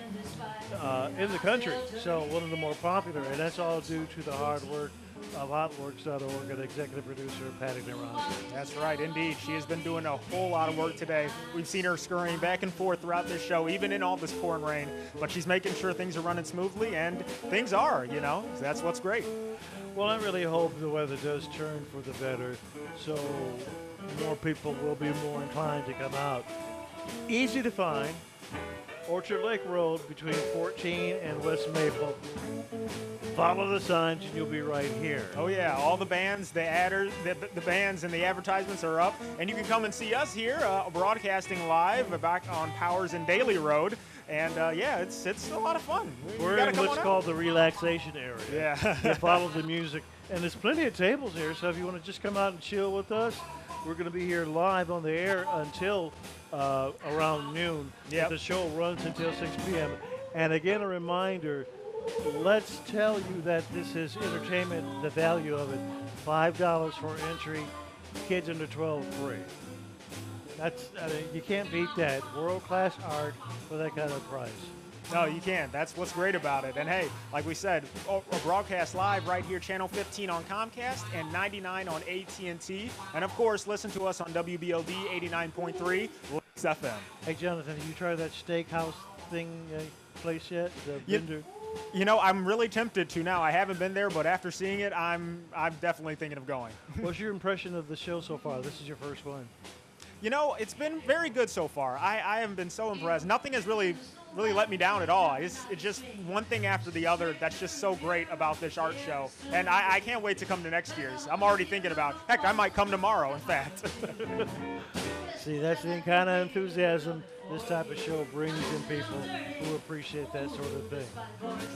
in the country, so one of the more popular, and that's all due to the hard work of HotWorks.org and executive producer Patty Neron. That's right, indeed. She has been doing a whole lot of work today. We've seen her scurrying back and forth throughout this show, even in all this pouring rain. But she's making sure things are running smoothly, and things are, you know. That's what's great. Well, I really hope the weather does turn for the better, so more people will be more inclined to come out. Easy to find, Orchard Lake Road between 14 and West Maple. Follow the signs and you'll be right here. Oh yeah, all the bands, the adders, the bands and the advertisements are up, and you can come and see us here broadcasting live back on Powers and Daly Road. And yeah, it's a lot of fun. We're in what's called the relaxation area. Yeah. You follow the music, and there's plenty of tables here. So if you want to just come out and chill with us, we're going to be here live on the air until around noon. Yep. The show runs until 6 p.m. And again, a reminder, let's tell you that this is entertainment, the value of it, $5 for entry, kids under 12 free. You can't beat that. World-class art for that kind of price. No, you can't. That's what's great about it. And hey, like we said, a broadcast live right here, channel 15 on Comcast and 99 on AT&T. And of course, listen to us on WBLD 89.3 FM. Hey, Jonathan, have you tried that steakhouse thing place yet? The vendor? You know, I'm really tempted to now. I haven't been there, but after seeing it, I'm definitely thinking of going. What's your impression of the show so far? This is your first one. You know, it's been very good so far. I haven't been so impressed. Nothing has really let me down at all. It's just one thing after the other that's just so great about this art show. And I can't wait to come to next year's. I'm already thinking about, heck, I might come tomorrow, in fact. See, that's the kind of enthusiasm this type of show brings in people who appreciate that sort of thing.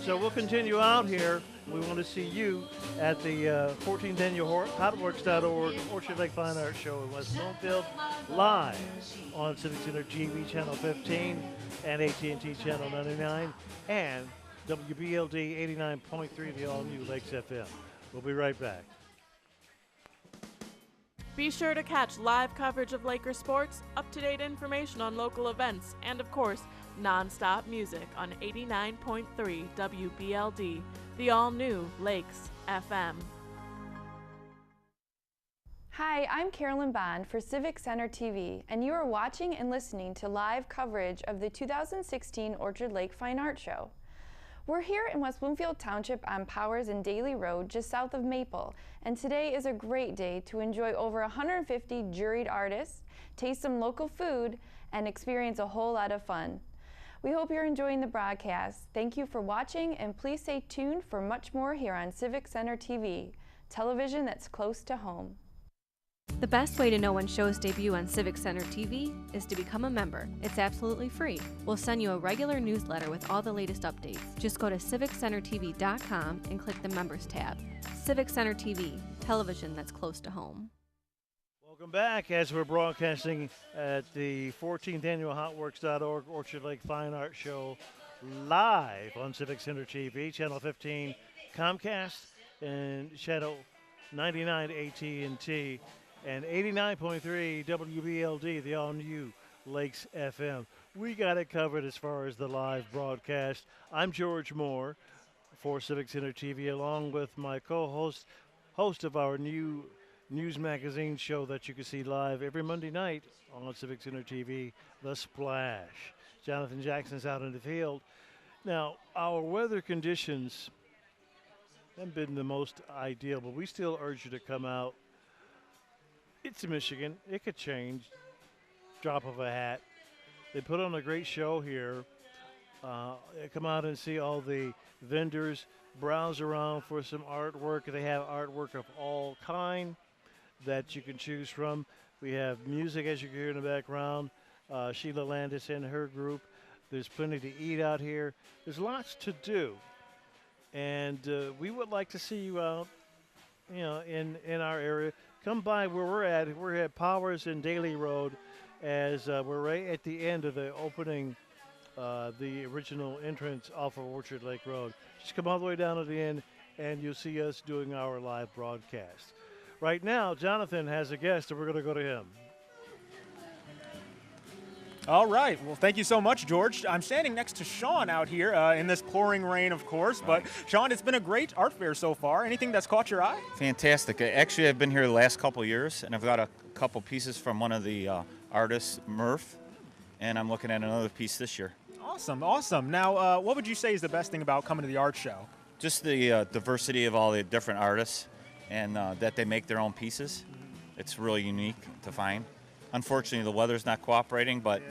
So we'll continue out here. We want to see you at the 14th Annual Hotworks.org Orchard Lake Fine Art Show in West Bloomfield, live on Civic Center TV Channel 15 and AT&T Channel 99 and WBLD 89.3, the all-new Lakes FM. We'll be right back. Be sure to catch live coverage of Laker sports, up-to-date information on local events, and of course, non-stop music on 89.3 WBLD, the all-new Lakes FM. Hi, I'm Carolyn Bond for Civic Center TV, and you are watching and listening to live coverage of the 2016 Orchard Lake Fine Art Show. We're here in West Bloomfield Township on Powers and Daly Road, just south of Maple, and today is a great day to enjoy over 150 juried artists, taste some local food, and experience a whole lot of fun. We hope you're enjoying the broadcast. Thank you for watching, and please stay tuned for much more here on Civic Center TV, television that's close to home. The best way to know when shows debut on Civic Center TV is to become a member. It's absolutely free. We'll send you a regular newsletter with all the latest updates. Just go to civiccentertv.com and click the Members tab. Civic Center TV, television that's close to home. Welcome back as we're broadcasting at the 14th Annual Hotworks.org Orchard Lake Fine Art Show live on Civic Center TV, Channel 15 Comcast and Channel 99 AT&T. And 89.3 WBLD, the all-new Lakes FM. We got it covered as far as the live broadcast. I'm George Moore for Civic Center TV, along with my host of our new news magazine show that you can see live every Monday night on Civic Center TV, The Splash. Jonathan Jackson's out in the field. Now, our weather conditions haven't been the most ideal, but we still urge you to come out. It's Michigan. It could change. Drop of a hat. They put on a great show here. Come out and see all the vendors. Browse around for some artwork. They have artwork of all kind that you can choose from. We have music, as you can hear in the background. Sheila Landis and her group. There's plenty to eat out here. There's lots to do. And we would like to see you out, you know, in our area. Come by where we're at. We're at Powers and Daly Road as we're right at the end of the opening, the original entrance off of Orchard Lake Road. Just come all the way down to the end and you'll see us doing our live broadcast. Right now, Jonathan has a guest and we're going to go to him. All right. Well, thank you so much, George. I'm standing next to Sean out here in this pouring rain, of course. But, Sean, it's been a great art fair so far. Anything that's caught your eye? Fantastic. Actually, I've been here the last couple of years, and I've got a couple pieces from one of the artists, Murph, and I'm looking at another piece this year. Awesome, awesome. Now, what would you say is the best thing about coming to the art show? Just the diversity of all the different artists and that they make their own pieces. It's really unique to find. Unfortunately, the weather's not cooperating, but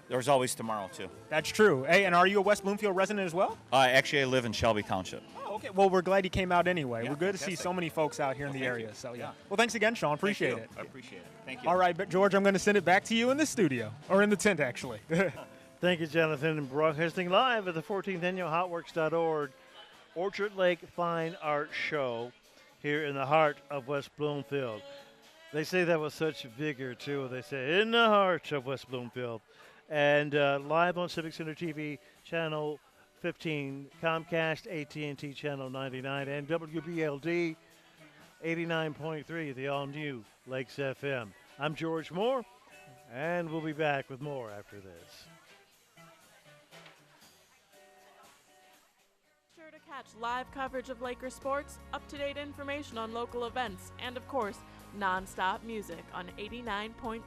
there's always tomorrow, too. That's true. Hey, and are you a West Bloomfield resident as well? Actually, I live in Shelby Township. Oh, okay. Well, we're glad you came out anyway. Yeah, we're good to see fantastic. so many folks out here in the Thank area. you. So, yeah. Yeah. Well, thanks again, Sean. Appreciate Thank it. you. I appreciate it. Thank you. All right, but George, I'm going to send it back to you in the studio, or in the tent, actually. Thank you, Jonathan. And broadcasting live at the 14th Annual HotWorks.org Orchard Lake Fine Art Show here in the heart of West Bloomfield. They say that with such vigor, too. They say, in the heart of West Bloomfield. And live on Civic Center TV, Channel 15, Comcast, AT&T Channel 99, and WBLD 89.3, the all-new Lakes FM. I'm George Moore, and we'll be back with more after this. Sure to catch live coverage of Laker sports, up-to-date information on local events, and of course, non-stop music on 89.3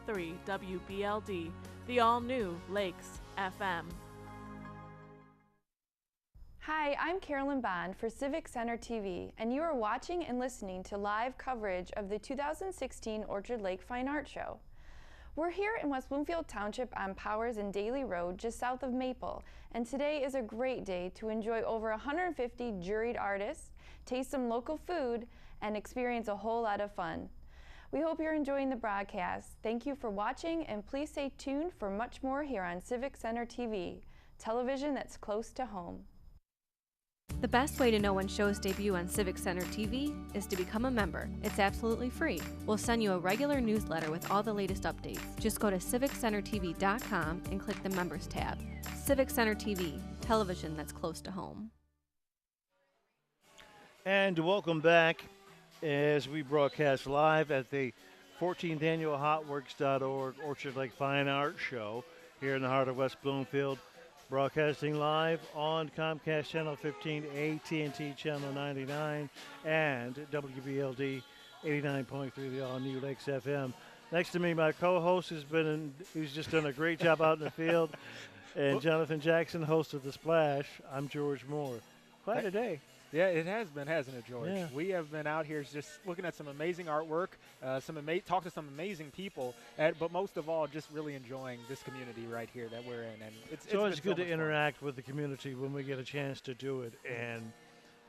WBLD, the all-new Lakes FM. Hi, I'm Carolyn Bond for Civic Center TV, and you are watching and listening to live coverage of the 2016 Orchard Lake Fine Art Show. We're here in West Bloomfield Township on Powers and Daly Road, just south of Maple, and today is a great day to enjoy over 150 juried artists, taste some local food, and experience a whole lot of fun. We hope you're enjoying the broadcast. Thank you for watching, and please stay tuned for much more here on Civic Center TV, television that's close to home. The best way to know when shows debut on Civic Center TV is to become a member. It's absolutely free. We'll send you a regular newsletter with all the latest updates. Just go to civiccentertv.com and click the Members tab. Civic Center TV, television that's close to home. And welcome back as we broadcast live at the 14th Annual HotWorks.org Orchard Lake Fine Art Show here in the heart of West Bloomfield. Broadcasting live on Comcast Channel 15, AT&T Channel 99, and WBLD 89.3, the all-new Lakes FM. Next to me, my co-host who's just done a great job out in the field, and Jonathan Jackson, host of The Splash. I'm George Moore. Quite a day. Yeah, it has been, hasn't it, George? Yeah. We have been out here just looking at some amazing artwork, talk to some amazing people, but most of all, just really enjoying this community right here that we're in. And it's always been good so to much fun. interact with the community when we get a chance to do it. And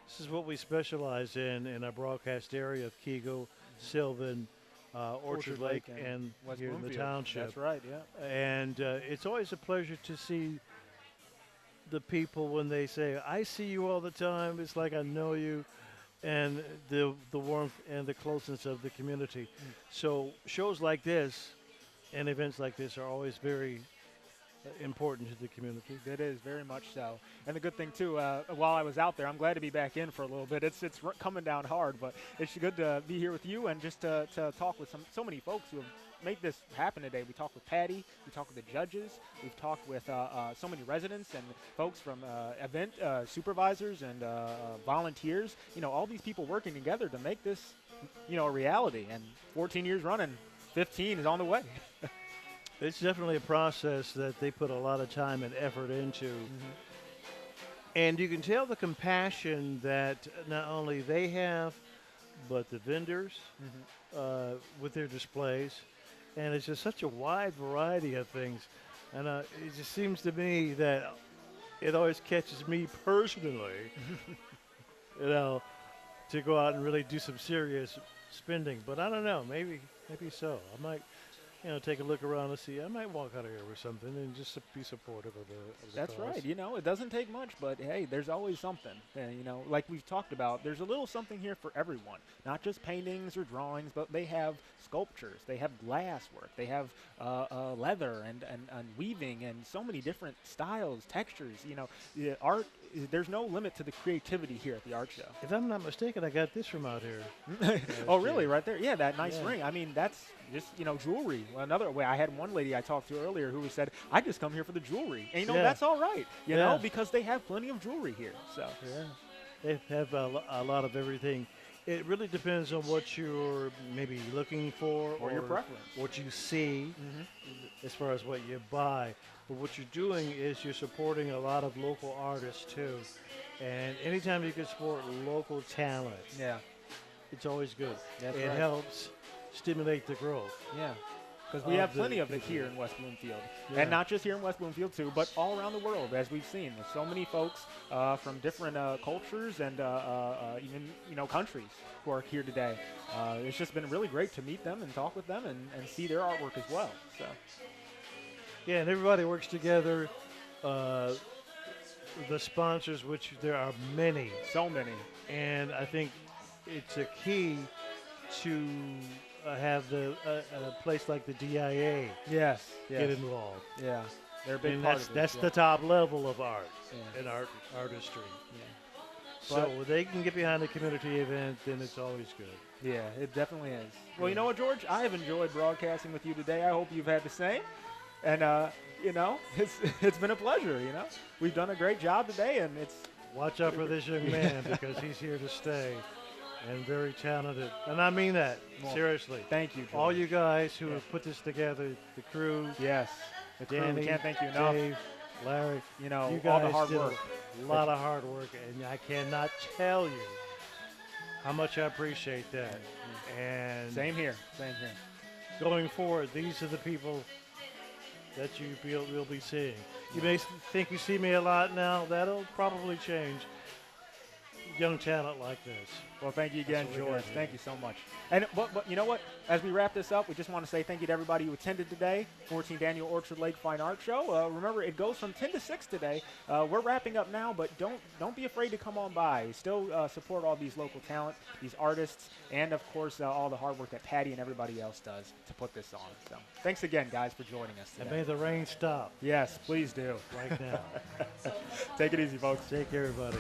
this is what we specialize in our broadcast area of Kegel, Sylvan, Orchard Lake, and West here in the Bloomfield. township. That's right, yeah. And it's always a pleasure to see the people when they say, I see you all the time, it's like I know you, and the warmth and the closeness of the community. So shows like this and events like this are always very important to the community. It is, very much so. And the good thing, too, while I was out there, I'm glad to be back in for a little bit. It's coming down hard, but it's good to be here with you and just to talk with so many folks who have made this happen today. We talked with Patty, we talked with the judges, we've talked with so many residents and folks from event supervisors and volunteers. You know, all these people working together to make this, a reality. And 14 years running, 15 is on the way. It's definitely a process that they put a lot of time and effort into. And you can tell the compassion that not only they have, but the vendors with their displays. And it's just such a wide variety of things. And it just seems to me that it always catches me personally, to go out and really do some serious spending. But I don't know, maybe so. I might, take a look around and see. I might walk out of here with something and just be supportive of the That's cause. right. It doesn't take much, but hey, there's always something. And, like we've talked about, there's a little something here for everyone. Not just paintings or drawings, but they have sculptures, they have glass work, they have leather and weaving and so many different styles, textures. Art. There's no limit to the creativity here at the art show. If I'm not mistaken, I got this from out here. Oh, really? Right there? Yeah, that nice ring. I mean, that's just, jewelry. Another way, I had one lady I talked to earlier who said, I just come here for the jewelry. And, that's all right, because they have plenty of jewelry here. So they have a lot of everything. It really depends on what you're maybe looking for or your preference, what you see as far as what you buy. But what you're doing is you're supporting a lot of local artists too. And anytime you can support local talent, yeah, it's always good. That's it right. helps stimulate the growth. Yeah. because we have plenty of it here in West Bloomfield. Yeah. And not just here in West Bloomfield, too, but all around the world, as we've seen. There's so many folks from different cultures and even, countries who are here today. It's just been really great to meet them and talk with them and see their artwork as well. So. Yeah, and everybody works together. The sponsors, which there are many. So many. And I think it's a key to have a place like the DIA yes. get involved. Yeah, they're a big and part of it. That's the top level of art and artistry. Yeah. So when they can get behind a community event, then it's always good. Yeah, it definitely is. Well, you know what, George? I have enjoyed broadcasting with you today. I hope you've had the same. And, it's been a pleasure, We've done a great job today, and it's... Watch out for this young man because he's here to stay and very talented. And I mean that, seriously. Thank you, George. All you guys who have put this together, the crew. Yes. The crew, Danny, we can't thank you enough. Dave, Larry, you guys all the hard did work. A lot of hard work, and I cannot tell you how much I appreciate that. And Same here. Going forward, these are the people that you'll be seeing. You may think you see me a lot now. That'll probably change. Young talent like this. Well, thank you again, George. Thank you so much. And but you know what? As we wrap this up, we just want to say thank you to everybody who attended today, 14th Annual Orchard Lake Fine Art Show. Remember, it goes from 10 to 6 today. We're wrapping up now, but don't be afraid to come on by. Still support all these local talent, these artists, and, of course, all the hard work that Patty and everybody else does to put this on. So thanks again, guys, for joining us today. And may the rain stop. Yes, please do. Right now. Take it easy, folks. Take care, everybody.